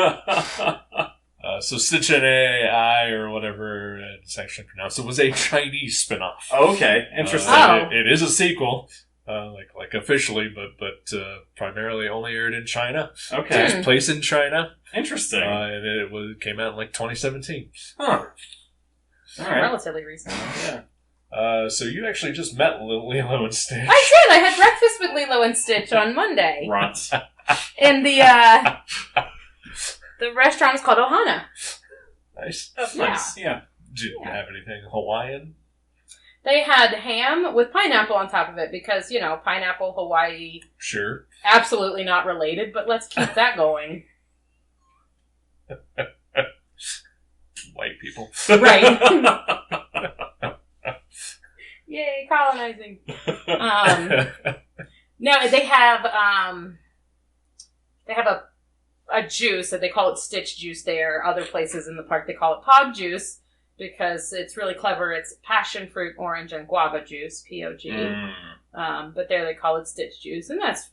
So Stitch and AI, or whatever it's actually pronounced, it was a Chinese spin-off. Okay, interesting. It is a sequel. Like officially, but primarily only aired in China. Okay. Takes place in China. Interesting. And it came out in like 2017. Huh. All right. Relatively recent. Yeah. So you actually just met Lilo and Stitch. I did. I had breakfast with Lilo and Stitch on Monday. Runt. And the restaurant is called Ohana. Nice. That's nice. Yeah. Did you have anything Hawaiian? They had ham with pineapple on top of it because, pineapple, Hawaii. Sure. Absolutely not related, but let's keep that going. White people. Right. Yay, colonizing. No, they have a juice that they call it Stitch juice there. Other places in the park they call it Pog juice because it's really clever. It's passion fruit, orange, and guava juice, P-O-G. But there they call it Stitch juice, and that's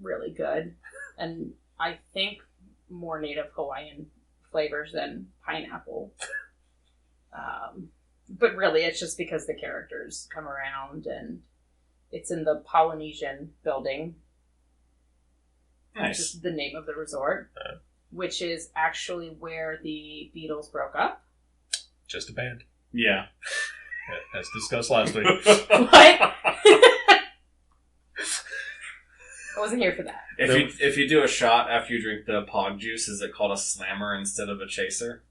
really good. And I think more native Hawaiian flavors than pineapple. But really, it's just because the characters come around, and it's in the Polynesian building. Nice. Which is the name of the resort, which is actually where the Beatles broke up. Just a band. Yeah. As discussed last week. What? wasn't here for that. If you do a shot after you drink the pog juice, is it called a slammer instead of a chaser?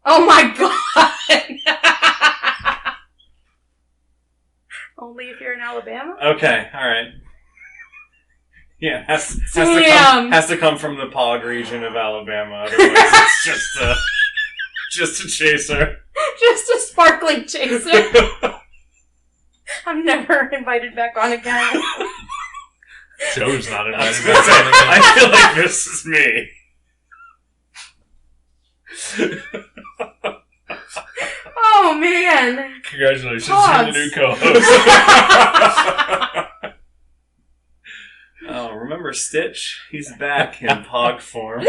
Oh my god! Only if you're in Alabama? Okay, alright. Yeah, has to come from the pog region of Alabama, otherwise it's just a chaser. Just a sparkling chaser. I'm never invited back on again. Joe's not invited I back on again. I feel like this is me. Oh man! Congratulations, Pogs. you're the new co-host. Oh, remember Stitch? He's back in pog form.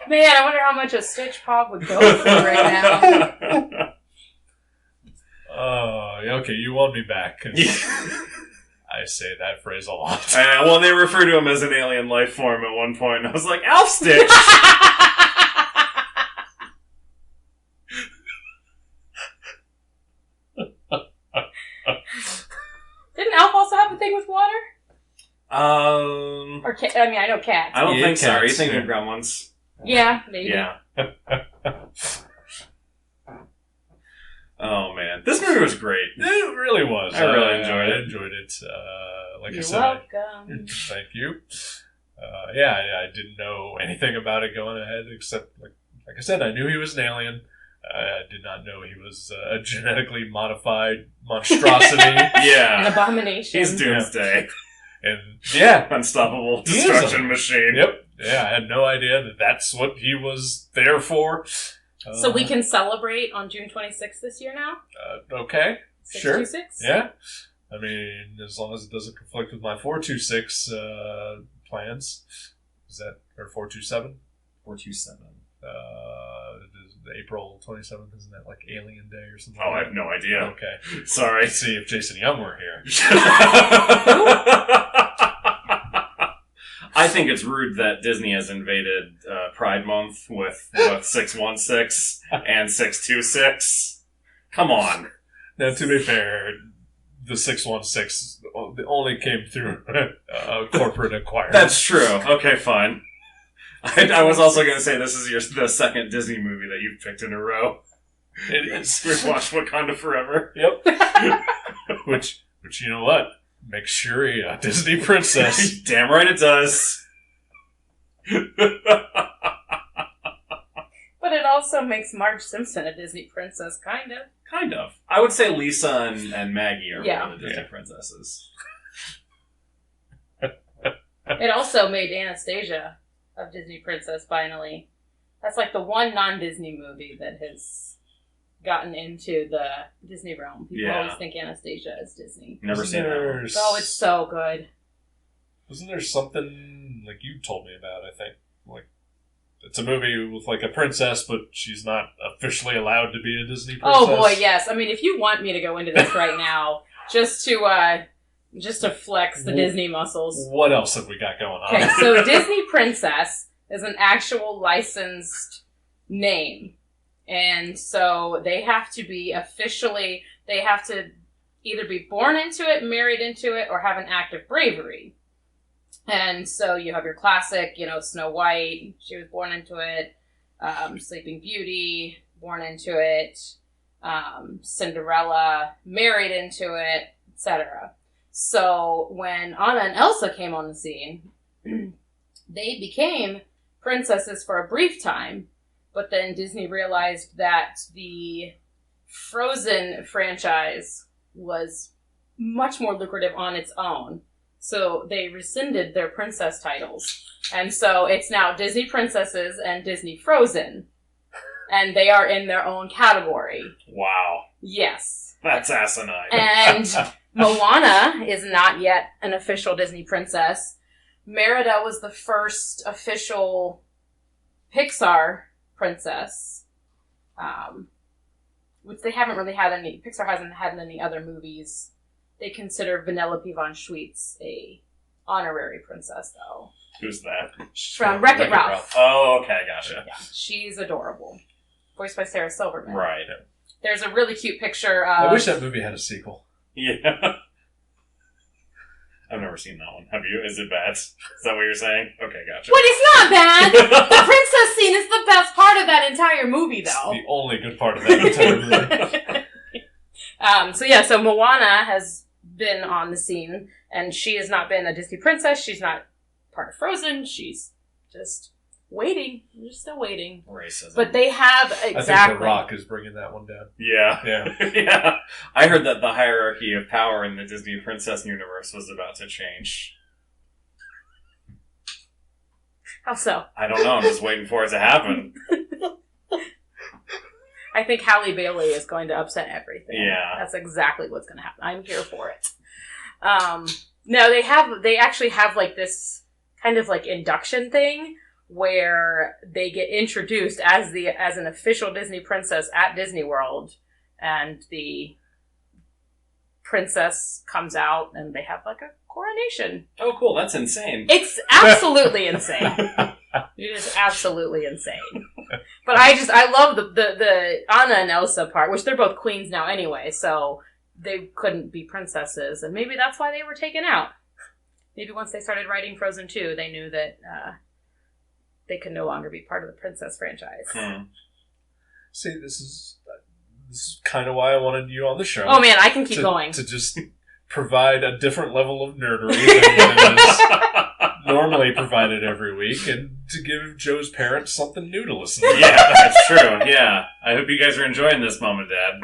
Man, I wonder how much a Stitch Pog would go for right now. Oh, okay, you won me back. 'Cause I say that phrase a lot. Well, they refer to him as an alien life form at one point, and I was like, Alf Stitch! Didn't Alf also have a thing with water? I Or I know cats. don't think so. Are you cats, thinking yeah. of gremlins? Yeah, maybe. Yeah. Oh, man. This movie was great. It really was. I really enjoyed it. I enjoyed it. Like You're I said, welcome. thank you. I didn't know anything about it going ahead, except, like I said, I knew he was an alien. I did not know he was a genetically modified monstrosity. An abomination. He's Doomsday. And, yeah. Unstoppable He is destruction machine. Yep. Yeah, I had no idea that that's what he was there for. So we can celebrate on June 26th this year now? Okay. Sure. 626? Yeah. I mean, as long as it doesn't conflict with my 426 plans. Is that, or 427? 427. April 27th, isn't that like Alien Day or something? Oh, I have no idea. Okay. Sorry. Let's see if Jason Young were here. I think it's rude that Disney has invaded Pride Month with 616 and 626. Come on. Now, to be fair, the 616 only came through a corporate acquirer. That's true. Okay, fine. I was also going to say this is the second Disney movie that you've picked in a row. It is. We've watched Wakanda Forever. Yep. which you know what? Makes Shuri a Disney princess. Damn right it does. But it also makes Marge Simpson a Disney princess, kind of. Kind of. I would say Lisa and Maggie are Yeah. one of the Disney princesses. It also made Anastasia a Disney princess, finally. That's like the one non-Disney movie that has gotten into the Disney realm. People Yeah. always think Anastasia is Disney. Never seen that. Oh, it's so good. Wasn't there something like you told me about? I think like it's a movie with like a princess, but she's not officially allowed to be a Disney princess. Oh boy, yes. I mean, if you want me to go into this right now, just to flex the Disney muscles. What else have we got going on? Okay, so Disney princess is an actual licensed name. And so they have to be they have to either be born into it, married into it, or have an act of bravery. And so you have your classic, Snow White, she was born into it, Sleeping Beauty, born into it, Cinderella, married into it, etc. So when Anna and Elsa came on the scene, they became princesses for a brief time, but then Disney realized that the Frozen franchise was much more lucrative on its own. So they rescinded their princess titles. And so it's now Disney Princesses and Disney Frozen. And they are in their own category. Wow. Yes. That's asinine. And Moana is not yet an official Disney princess. Merida was the first official Pixar princess. Which they haven't really had any... Pixar hasn't had any other movies. They consider Vanellope von Schweetz a honorary princess, though. Who's that? From Wreck-It Ralph. Oh, okay, gotcha. Yeah, she's adorable. Voiced by Sarah Silverman. Right. There's a really cute picture of... I wish that movie had a sequel. Yeah. I've never seen that one. Have you? Is it bad? Is that what you're saying? Okay, gotcha. But it's not bad! The princess scene is the best part of that entire movie, though. It's the only good part of that entire movie. So Moana has been on the scene, and she has not been a Disney princess. She's not part of Frozen. She's just waiting. We're still waiting. Racism. But they have, exactly. I think The Rock is bringing that one down. Yeah. Yeah. I heard that the hierarchy of power in the Disney princess universe was about to change. How so? I don't know. I'm just waiting for it to happen. I think Halle Bailey is going to upset everything. Yeah. That's exactly what's going to happen. I'm here for it. No, they actually have like this kind of like induction thing where they get introduced as an official Disney princess at Disney World, and the princess comes out and they have like a coronation. Oh, cool. That's insane. It's absolutely insane. It is absolutely insane. But I love the Anna and Elsa part, which they're both queens now anyway, so they couldn't be princesses, and maybe that's why they were taken out. Maybe once they started writing Frozen 2, they knew that they could no longer be part of the princess franchise. See, this is kind of why I wanted you on the show. Oh man, I can keep going. To just provide a different level of nerdery than is normally provided every week, and to give Joe's parents something new to listen to. Yeah, that's true. Yeah. I hope you guys are enjoying this moment, Dad.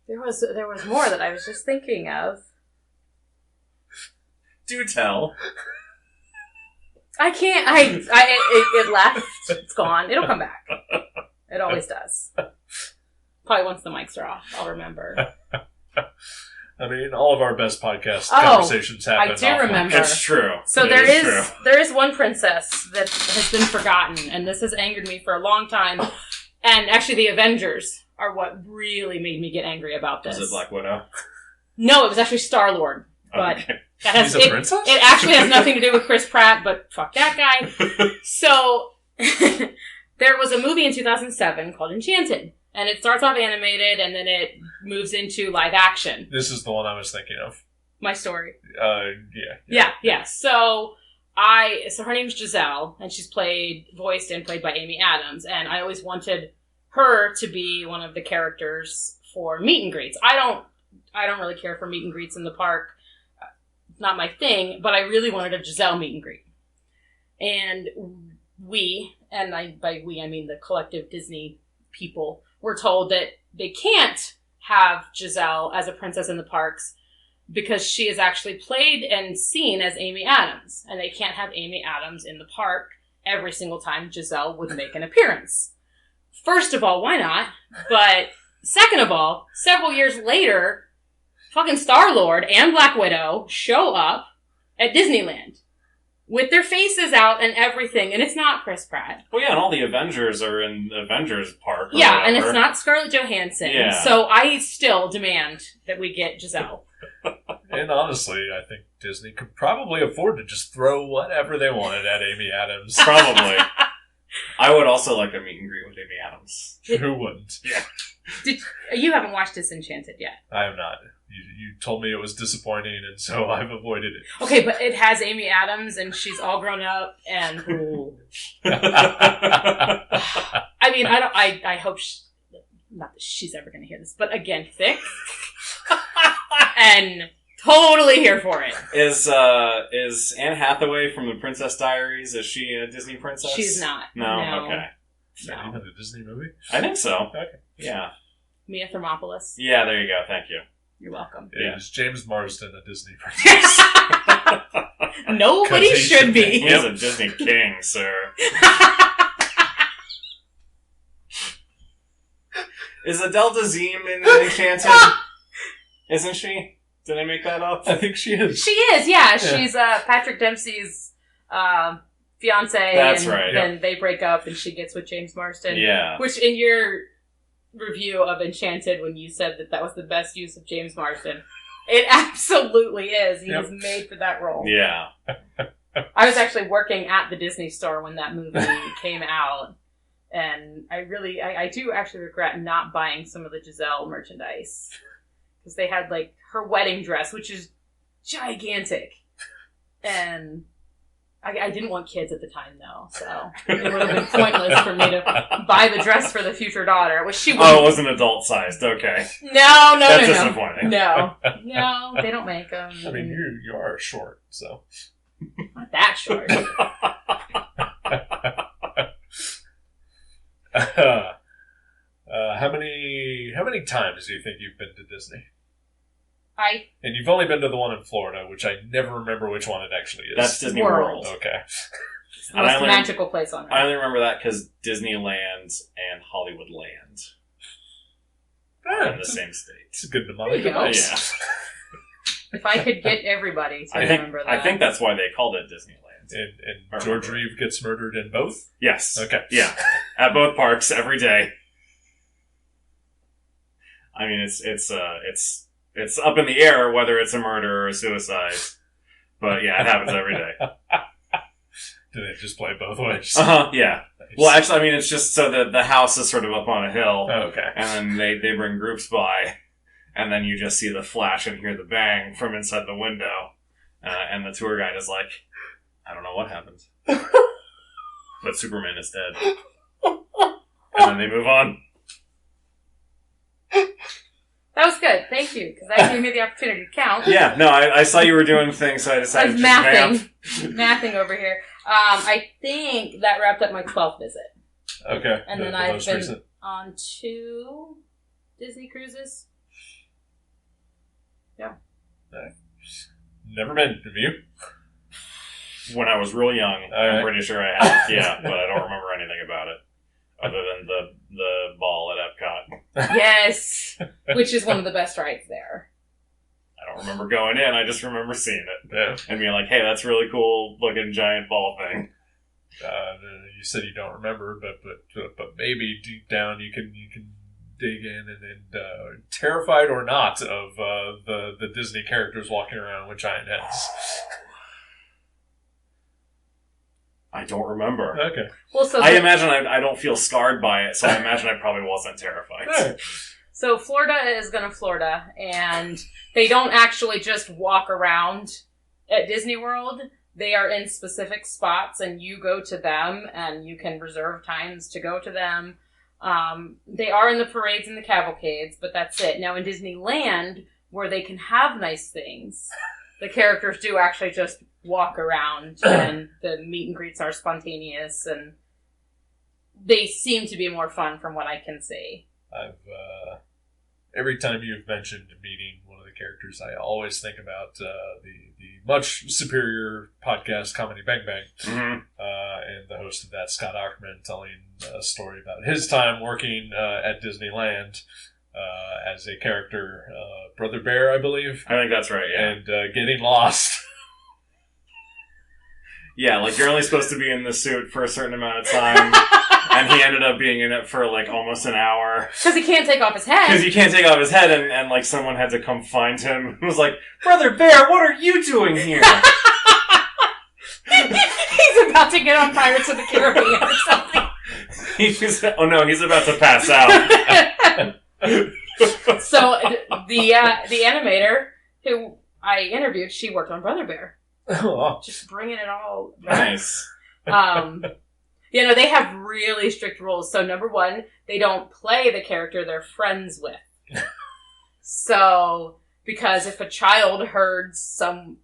There was more that I was just thinking of. Do tell. I can't. It left. It's gone. It'll come back. It always does. Probably once the mics are off, I'll remember. I mean, all of our best podcast conversations happen. I do remember. It's true. So there is one princess that has been forgotten, and this has angered me for a long time. And actually, the Avengers are what really made me get angry about this. Was it Black Widow? No, it was actually Star-Lord. But okay. that has She's a princess? It actually has nothing to do with Chris Pratt, but fuck that guy. So there was a movie in 2007 called Enchanted, and it starts off animated, and then it moves into live action. This is the one I was thinking of. My story. Yeah. So her name's Giselle, and she's voiced and played by Amy Adams, and I always wanted her to be one of the characters for meet and greets. I don't really care for meet and greets in the park. Not my thing, but I really wanted a Giselle meet and greet. And by we I mean the collective Disney people, were told that they can't have Giselle as a princess in the parks because she is actually played and seen as Amy Adams, and they can't have Amy Adams in the park every single time Giselle would make an appearance. First of all, why not? But second of all, several years later, fucking Star-Lord and Black Widow show up at Disneyland with their faces out and everything, and it's not Chris Pratt. Well, yeah, and all the Avengers are in the Avengers Park. Yeah, and it's not Scarlett Johansson. Yeah. So I still demand that we get Giselle. And honestly, I think Disney could probably afford to just throw whatever they wanted at Amy Adams. Probably. I would also like a meet and greet with Amy Adams. Who wouldn't? Yeah. You haven't watched Disenchanted yet. I have not. You told me it was disappointing, and so I've avoided it. Okay, but it has Amy Adams, and she's all grown up, and I mean, I hope not that she's ever going to hear this, but again, thick, and totally here for it. Is Anne Hathaway from the Princess Diaries? Is she a Disney princess? She's not. No. Okay. No. A Disney movie? I think so. Okay. Yeah. Mia Thermopolis. Yeah, there you go. Thank you. You're welcome. Is James Marsden a Disney princess? Nobody should be. He's a Disney king, sir. Is Adele Dazeem in Enchanted? Isn't she? Did I make that up? I think she is. She is, yeah. She's Patrick Dempsey's fiance. That's right. Then they break up and she gets with James Marsden. Yeah. Which in your review of Enchanted, when you said that was the best use of James Marsden, it absolutely is. He was made for that role. Yeah. I was actually working at the Disney store when that movie came out, and I do actually regret not buying some of the Giselle merchandise. because they had like her wedding dress, which is gigantic, and I didn't want kids at the time though, so it would have been pointless for me to buy the dress for the future daughter, which she wouldn't. Oh, it wasn't adult sized. Okay. No, That's disappointing. No, they don't make them. I mean, you are short, so not that short. How many times do you think you've been to Disney? And you've only been to the one in Florida, which I never remember which one it actually is. That's Disney World. Okay. It's the most magical place on Earth. I only remember that because Disneyland and Hollywood Land are in the same state. It's a good There you go. device. Yeah. If I could get everybody to remember that. I think that's why they called it Disneyland. And George Reeve gets murdered in both? Yes. Okay. Yeah. At both parks every day. I mean, it's up in the air whether it's a murder or a suicide. But yeah, it happens every day. Do they just play both ways? Yeah. Nice. Well, actually, I mean, it's just so that the house is sort of up on a hill. Oh, okay. And then they bring groups by, and then you just see the flash and hear the bang from inside the window. And the tour guide is like, I don't know what happened. But Superman is dead. And then they move on. That was good. Thank you, because that gave me the opportunity to count. Yeah, no, I saw you were doing things, so I decided to just mathing over here. I think that wrapped up my 12th visit. Okay. And then I've been on 2 Disney cruises. Yeah. Never been. Have you? When I was real young, I'm pretty sure I have. Yeah, but I don't remember anything about it. Other than the ball at Epcot. Yes! Which is one of the best rides there. I don't remember going in, I just remember seeing it. Yeah. And being like, hey, that's a really cool looking giant ball thing. You said you don't remember, but maybe deep down you can dig in and terrified or not of the Disney characters walking around with giant heads. I don't remember. Okay. Well, so I imagine I don't feel scarred by it, so I imagine I probably wasn't terrified. Right. So Florida is gonna Florida, and they don't actually just walk around at Disney World. They are in specific spots, and you go to them, and you can reserve times to go to them. They are in the parades and the cavalcades, but that's it. Now in Disneyland, where they can have nice things, the characters do actually just walk around, and the meet and greets are spontaneous, and they seem to be more fun from what I can see. Every time you've mentioned meeting one of the characters, I always think about the much superior podcast Comedy Bang Bang, and the host of that, Scott Ackerman, telling a story about his time working at Disneyland as a character, Brother Bear, I believe. I think that's right, yeah. And getting lost. Yeah, like you're only supposed to be in the suit for a certain amount of time, and he ended up being in it for like almost an hour. Because he can't take off his head. Because he can't take off his head, and like someone had to come find him. It was like, Brother Bear, what are you doing here? He's about to get on Pirates of the Caribbean or something. He's about to pass out. So the animator who I interviewed, she worked on Brother Bear. Oh. Just bringing it all back. Nice. They have really strict rules. So number 1, they don't play the character they're friends with. So, because if a child heard some,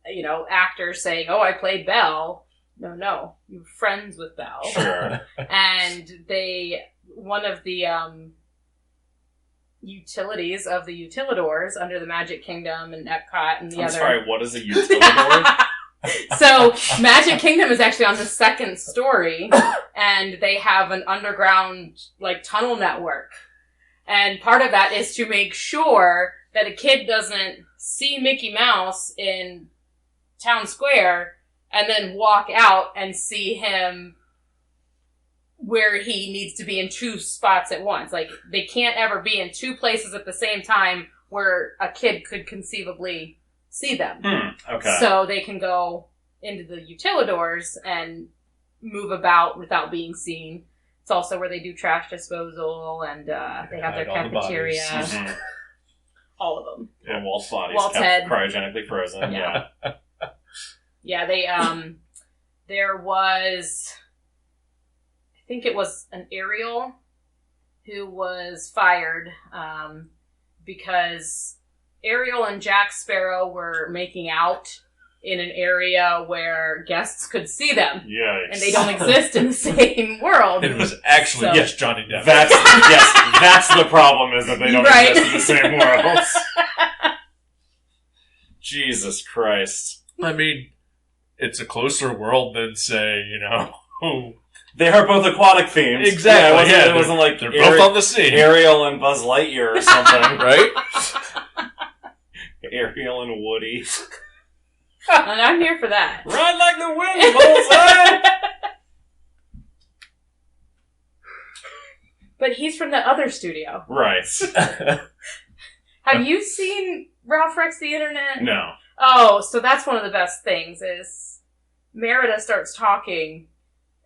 actor saying, "Oh, I played Belle," no, you're friends with Belle. Sure. And one of the utilities of the utilidors under the Magic Kingdom and Epcot and the I'm other. sorry, what is a utilidor? So, Magic Kingdom is actually on the 2nd story, and they have an underground, tunnel network. And part of that is to make sure that a kid doesn't see Mickey Mouse in Town Square and then walk out and see him where he needs to be in 2 spots at once. They can't ever be in 2 places at the same time where a kid could conceivably see them. Okay. So they can go into the utilidors and move about without being seen. It's also where they do trash disposal, and they have their cafeteria. all of them. Yeah, Walt's body Walt's kept head. cryogenically frozen. Yeah. Yeah, they, there was, I think it was an Ariel who was fired, because Ariel and Jack Sparrow were making out in an area where guests could see them. Yikes. And they don't exist in the same world. It was actually So- yes, Johnny Depp. That's the problem, is that they don't Right. exist in the same world. Jesus Christ. I mean, it's a closer world than, say, They are both aquatic themes. Exactly, Yeah, yeah, it wasn't like they're both on the sea, Ariel and Buzz Lightyear or something. right? Ariel and Woody. And I'm here for that. Ride like the wind, bullseye! But he's from the other studio. Right. Have you seen Ralph Wrecks the Internet? No. Oh, so that's one of the best things is Merida starts talking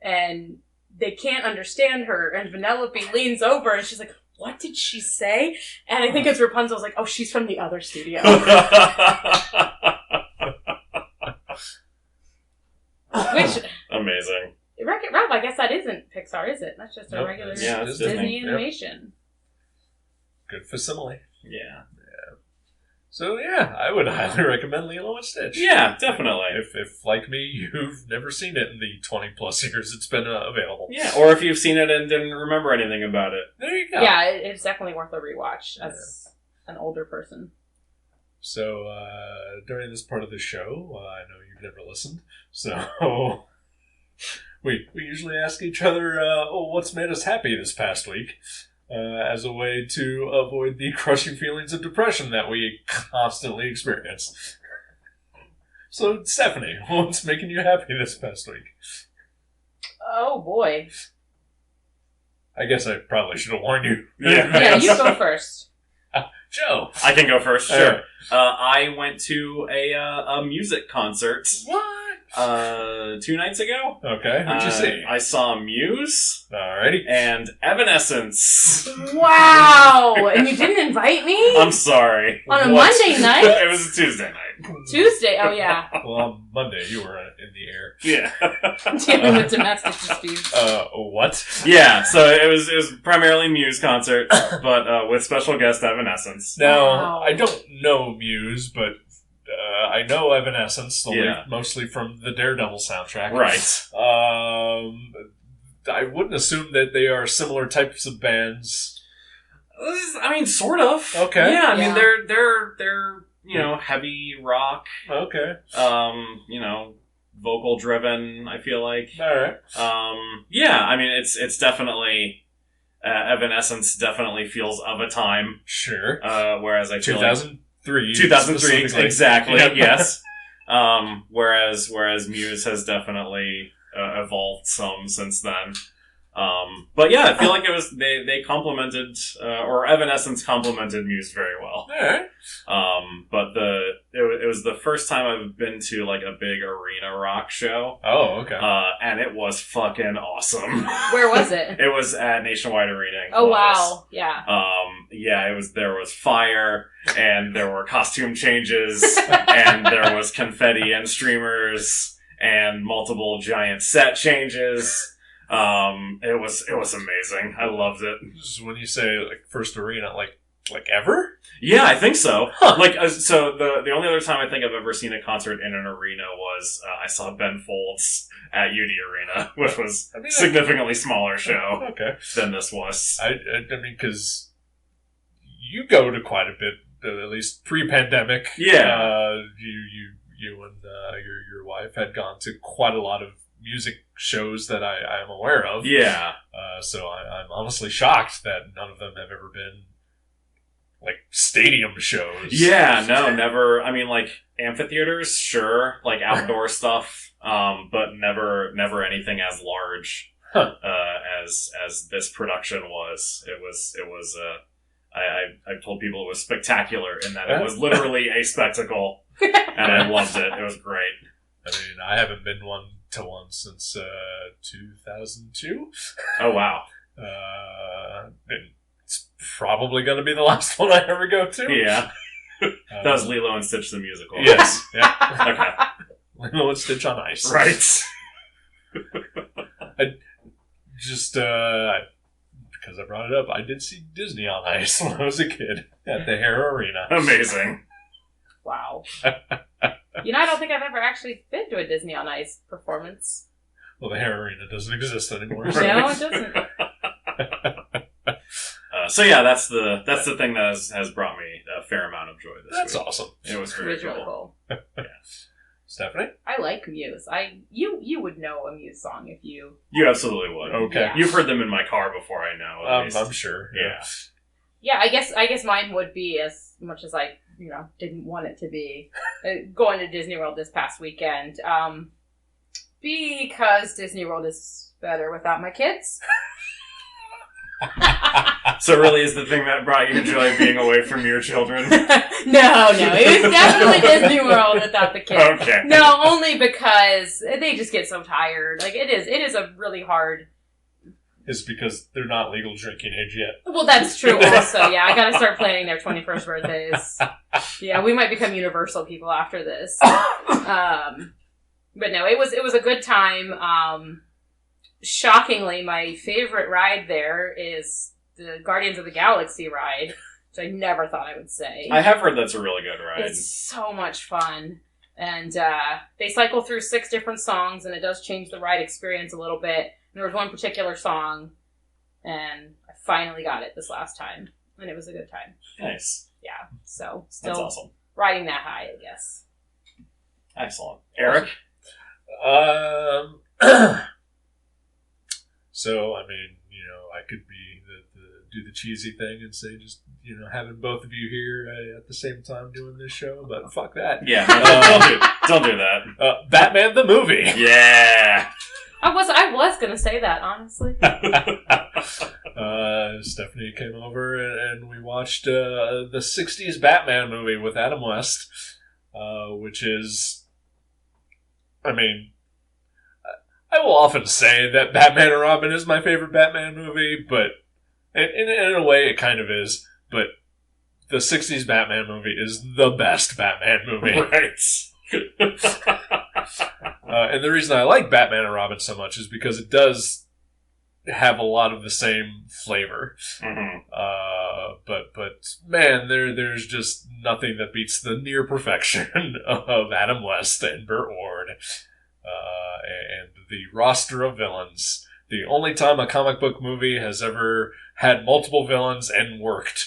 and they can't understand her and Vanellope leans over and she's like, what did she say? And I think it's Rapunzel's like, oh, she's from the other studio. Which, Amazing. Wreck-It Ralph, I guess that isn't Pixar, is it? That's just a Nope, regular yeah, it's Disney Disney. Yep. animation. Good facsimile. Yeah. So yeah, I would highly recommend Lilo and Stitch. Yeah, definitely. If like me, you've never seen it in the 20 plus years it's been available. Yeah, or if you've seen it and didn't remember anything about it. There you go. Yeah, it's definitely worth a rewatch as an older person. So during this part of the show, I know you've never listened, so we usually ask each other, what's made us happy this past week? As a way to avoid the crushing feelings of depression that we constantly experience. So, Stephanie, what's making you happy this past week? Oh boy. I guess I probably should have warned you. Yeah, you go first. Joe. I can go first, sure. Alright. I went to a music concert What? 2 nights ago. Okay, what'd you see? I saw Muse Alrighty. and Evanescence. Wow! And you didn't invite me? I'm sorry. On a What? Monday night? It was a Tuesday night. Tuesday, oh yeah. Well, on Monday, you were in the air. Yeah. Dealing with domestic disputes. What? Yeah, so it was primarily Muse concert, but with special guest Evanescence. Now, Wow. I don't know Muse, but I know Evanescence, Yeah. mostly from the Daredevil soundtrack. Right. I wouldn't assume that they are similar types of bands. I mean, sort of. Okay. Yeah, I mean Yeah. they're heavy rock. Okay. Vocal driven. I feel like. All right. Yeah, I mean it's definitely Evanescence definitely feels of a time. Sure. Whereas I feel like 2003. 2003 specifically. exactly. Yep. Yes. Whereas Muse has definitely evolved some since then. But yeah, I feel like it was they complemented or Evanescence complemented Muse very well. All right. But it was the first time I've been to like a big arena rock show. Oh, okay. And it was fucking awesome. Where was it? It was at Nationwide Arena. in Oh Columbus. wow, yeah. There was fire and there were costume changes and there was confetti and streamers and multiple giant set changes. It was amazing. I loved it. This is when you say like first arena, like ever? Yeah, I think so. Huh. So the only other time I think I've ever seen a concert in an arena was I saw Ben Folds at UD Arena, which was I mean, a significantly smaller show Okay. than this was. I mean, because you go to quite a bit, at least pre-pandemic. Yeah. You and your wife had gone to quite a lot of music shows that I am aware of. Yeah. So I'm honestly shocked that none of them have ever been like stadium shows. Yeah, no, never. I mean, like amphitheaters, sure, like outdoor stuff, but never anything as large as this production was. It was. I told people it was spectacular in that it was literally a spectacle, and I loved it. It was great. I mean, I haven't been to one since 2002. Oh wow. And it's probably going to be the last one I ever go to. Yeah. That was Lilo and Stitch the musical. Yes. Yeah. Okay. Lilo and Stitch on Ice. Right. Just because I brought it up, I did see Disney on Ice when I was a kid at the Hare Arena. Amazing. Wow. I don't think I've ever actually been to a Disney on Ice performance. Well, the Hare Arena doesn't exist anymore. No, it doesn't. So yeah, that's the thing that has brought me a fair amount of joy this week. That's awesome. It was very really cool. cool. Yeah. Stephanie? I like Muse. You would know a Muse song if you... You absolutely would. Okay. Yeah. You've heard them in my car before, I know. At least. I'm sure. Yeah. Yeah, I guess mine would be, as much as I, didn't want it to be, going to Disney World this past weekend. Because Disney World is better without my kids. So really is the thing that brought you joy being away from your children? No. It was definitely Disney World without the kids. Okay. No, only because they just get so tired. Like, it is a really hard... It's because they're not legal drinking age yet. Well, that's true also. Yeah, I gotta start planning their 21st birthdays. Yeah, we might become Universal people after this. But no, it was a good time. Shockingly, my favorite ride there is the Guardians of the Galaxy ride, which I never thought I would say. I have heard that's a really good ride. It's so much fun. And they cycle through 6 different songs, and it does change the ride experience a little bit. And there was one particular song, and I finally got it this last time, and it was a good time. Nice. Yeah, so That's still awesome. riding that high, I guess. Excellent. Eric? So, I mean, I could be do the cheesy thing and say just, having both of you here at the same time doing this show, but fuck that. Yeah, don't do that. Batman the movie. Yeah. I was gonna say that, honestly. Stephanie came over and we watched the 60s Batman movie with Adam West, which is, I mean, I will often say that Batman and Robin is my favorite Batman movie, but in a way it kind of is, but the 60s Batman movie is the best Batman movie. Right. And the reason I like Batman and Robin so much is because it does have a lot of the same flavor. Mm-hmm. But man, there's just nothing that beats the near perfection of Adam West and Burt Ward, and the roster of villains. The only time a comic book movie has ever had multiple villains and worked.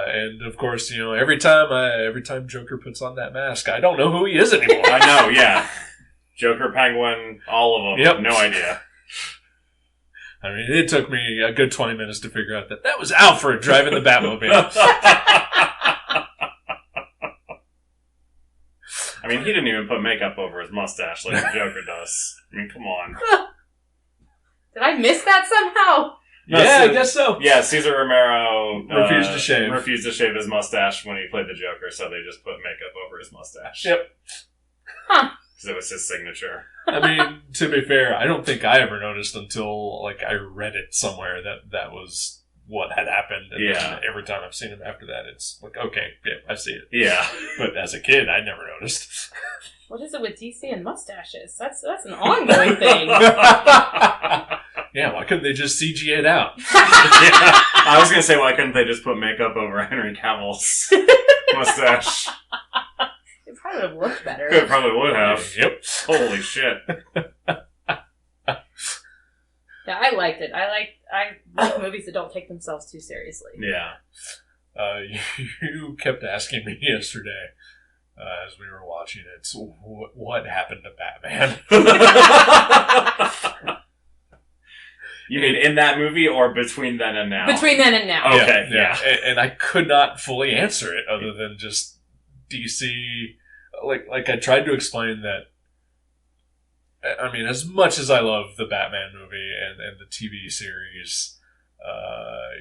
And of course, every time Joker puts on that mask, I don't know who he is anymore. I know, yeah. Joker, Penguin, all of them. Yep. No idea. I mean, it took me a good 20 minutes to figure out that was Alfred driving the Batmobile. I mean, he didn't even put makeup over his mustache like the Joker does. I mean, come on. Did I miss that somehow? No, yeah, I guess so. Yeah, Cesar Romero refused to shave. Refused to shave his mustache when he played the Joker, so they just put makeup over his mustache. Yep. Huh. Because it was his signature. I mean, to be fair, I don't think I ever noticed until I read it somewhere that was what had happened. And then every time I've seen him after that, it's like, okay, yeah, I see it. Yeah. But as a kid, I never noticed. What is it with DC and mustaches? That's an ongoing thing. Yeah, why couldn't they just CG it out? Yeah. I was going to say, why couldn't they just put makeup over Henry Cavill's mustache? It probably would have looked better. It probably would have. Yep. Holy shit. Yeah, I liked it. I like movies that don't take themselves too seriously. Yeah. You kept asking me yesterday as we were watching it, so what happened to Batman? You mean in that movie or between then and now? Between then and now. Okay, yeah. And I could not fully answer it other than just DC. Like I tried to explain that. I mean, as much as I love the Batman movie and the TV series,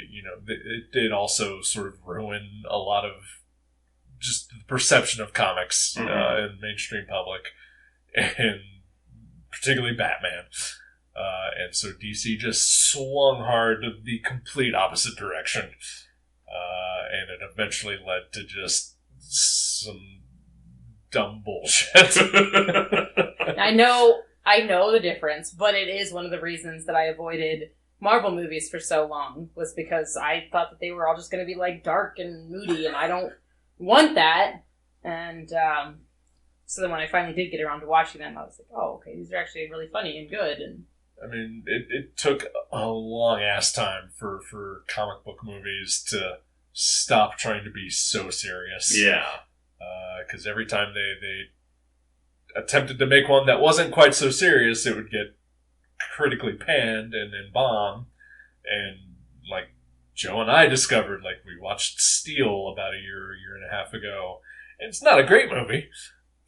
it did also sort of ruin a lot of just the perception of comics in the mainstream public, and particularly Batman. And so DC just swung hard to the complete opposite direction. And it eventually led to just some dumb bullshit. I know the difference, but it is one of the reasons that I avoided Marvel movies for so long, was because I thought that they were all just going to be like dark and moody, and I don't want that. And so then when I finally did get around to watching them, I was like, oh, okay, these are actually really funny and good. And I mean, it took a long ass time for comic book movies to stop trying to be so serious. Yeah. Because every time they attempted to make one that wasn't quite so serious, it would get critically panned and then bomb. And like Joe and I discovered, like we watched Steel about a year and a half ago, and it's not a great movie,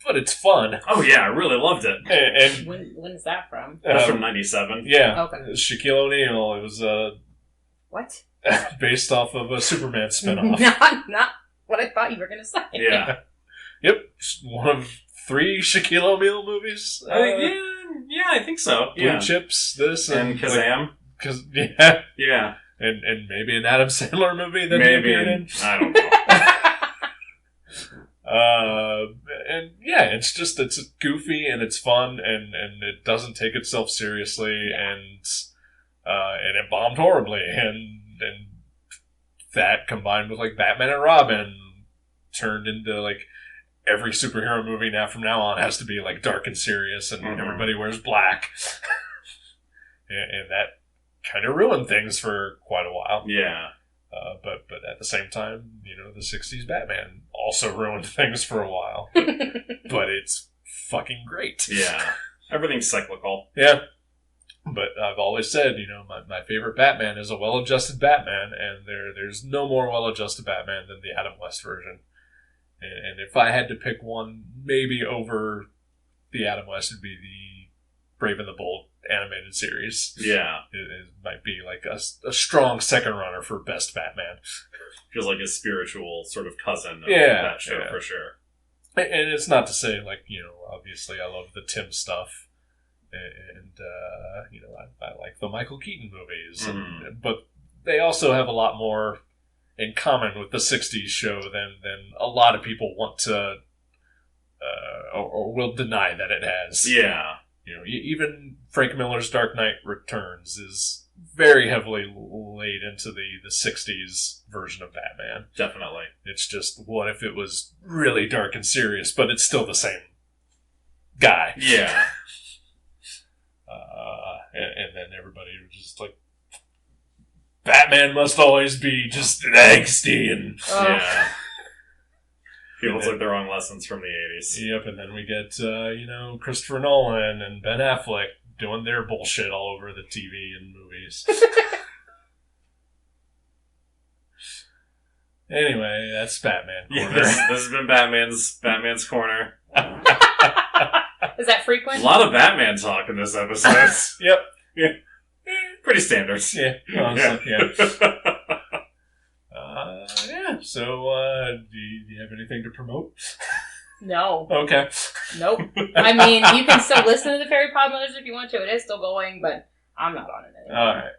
but it's fun. Oh yeah, I really loved it. And when is that from? That's from '97. Yeah, Okay. Shaquille O'Neal. It was What? based off of a Superman spinoff. Not what I thought you were going to say. Yeah. Yep, one of 3 Shaquille O'Neal movies. Yeah, I think so. Blue Yeah. Chips, this, And Kazam. Yeah, Yeah. and maybe an Adam Sandler movie that he Maybe. appeared in. I don't know. And yeah, it's goofy and it's fun and it doesn't take itself seriously and it bombed horribly and that combined with like Batman and Robin turned into like every superhero movie from now on has to be like dark and serious and everybody wears black. and that kind of ruined things for quite a while. Yeah. But at the same time, the 60s Batman also ruined things for a while. But it's fucking great. Yeah. Everything's cyclical. Yeah. But I've always said, my favorite Batman is a well-adjusted Batman, and there's no more well-adjusted Batman than the Adam West version. And if I had to pick one, maybe over the Adam West, it'd be the Brave and the Bold animated series. Yeah. It might be like a strong second runner for best Batman. Feels like a spiritual sort of cousin of Yeah, that show, yeah. for sure. And it's not to say, like, obviously I love the Tim stuff. And I like the Michael Keaton movies. But they also have a lot more in common with the 60s show than a lot of people want to or will deny that it has. Yeah. Even Frank Miller's Dark Knight Returns is very heavily laid into the 60s version of Batman. Definitely. It's just, what if it was really dark and serious, but it's still the same guy? Yeah. And then everybody was just like, Batman must always be just angsty and... Yeah. Feels like the wrong lessons from the 80s. Yep, and then we get, Christopher Nolan and Ben Affleck doing their bullshit all over the TV and movies. Anyway, that's Batman Corner. Yeah, this has been Batman's Corner. Is that frequent? A lot of Batman talk in this episode. Yep. Yeah. Pretty standard. Yeah. Honestly, yeah. Yeah. So, do you have anything to promote? No. Okay. Nope. I mean, you can still listen to the Fairy Podmothers if you want to. It is still going, but I'm not on it anymore. All right.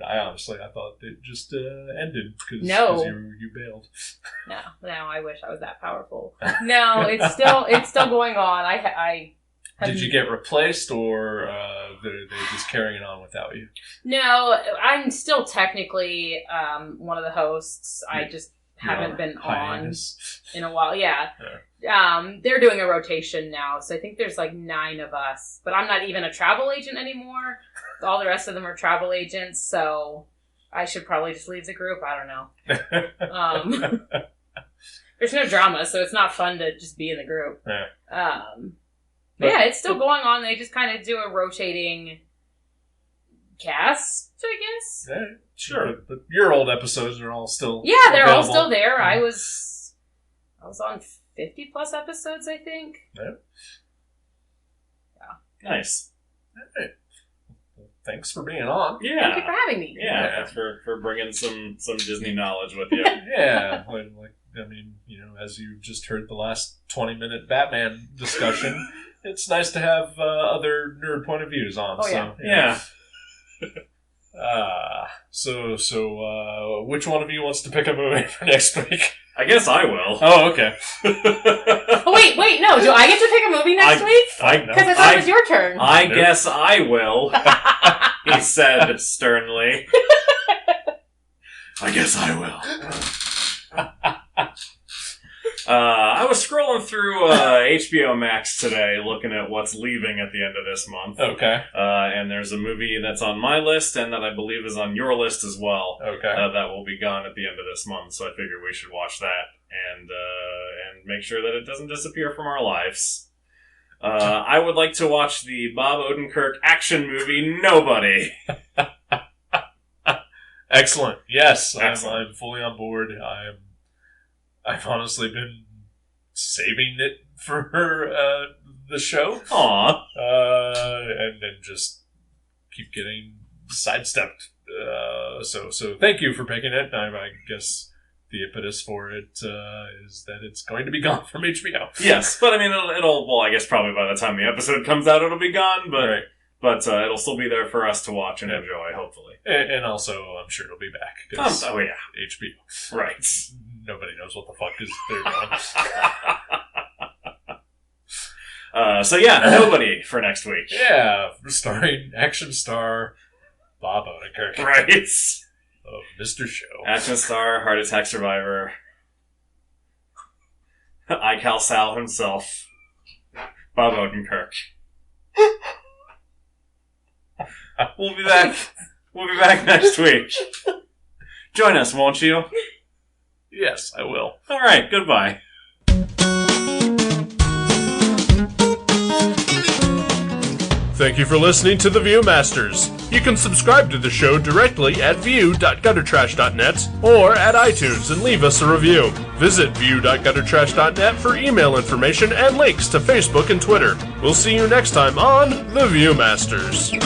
I honestly, I thought it just ended because you bailed. No, I wish I was that powerful. No, it's still going on. I Did you get replaced, or they're just carrying on without you? No, I'm still technically one of the hosts. I just haven't been on in a while. Yeah. They're doing a rotation now, so I think there's like 9 of us. But I'm not even a travel agent anymore. All the rest of them are travel agents, so I should probably just leave the group. I don't know. There's no drama, so it's not fun to just be in the group. Yeah. But yeah, it's still going on. They just kind of do a rotating cast, I guess. Yeah, sure. But your old episodes are all still they're all available. still there. I was on 50 plus episodes, I think. Yeah. Nice. All right. Well, thanks for being on. Yeah. Thank you for having me. Yeah, thanks for bringing some Disney knowledge with you. Yeah. Like I mean, as you just heard the last 20-minute Batman discussion, it's nice to have other nerd point of views on. Oh, yeah. So, So, which one of you wants to pick a movie for next week? I guess I will. Oh, okay. Oh, wait, no. Do I get to pick a movie next week? Because I thought it was your turn. I guess I will, he said sternly. I guess I will. I was scrolling through HBO Max today looking at what's leaving at the end of this month. Okay. And there's a movie that's on my list and that I believe is on your list as well. Okay. That will be gone at the end of this month, so I figured we should watch that and make sure that it doesn't disappear from our lives. I would like to watch the Bob Odenkirk action movie Nobody. Excellent. Yes, Excellent. I'm fully on board. I've honestly been saving it for the show. Aw. And then just keep getting sidestepped. So thank you for picking it. I guess the impetus for it is that it's going to be gone from HBO. Yes, but I mean, it'll I guess probably by the time the episode comes out, it'll be gone, but... Right. But it'll still be there for us to watch and enjoy, hopefully. And also, I'm sure it'll be back. 'Cause oh, yeah. HBO. Right. Nobody knows what the fuck they're doing. So yeah, Nobody for next week. Yeah, starring action star Bob Odenkirk. Right. Of Mr. Show. Action star, heart attack survivor. iCal Sal himself. Bob Odenkirk. We'll be back. We'll be back next week. Join us, won't you? Yes, I will. All right. Goodbye. Thank you for listening to The Viewmasters. You can subscribe to the show directly at view.guttertrash.net or at iTunes and leave us a review. Visit view.guttertrash.net for email information and links to Facebook and Twitter. We'll see you next time on The Viewmasters.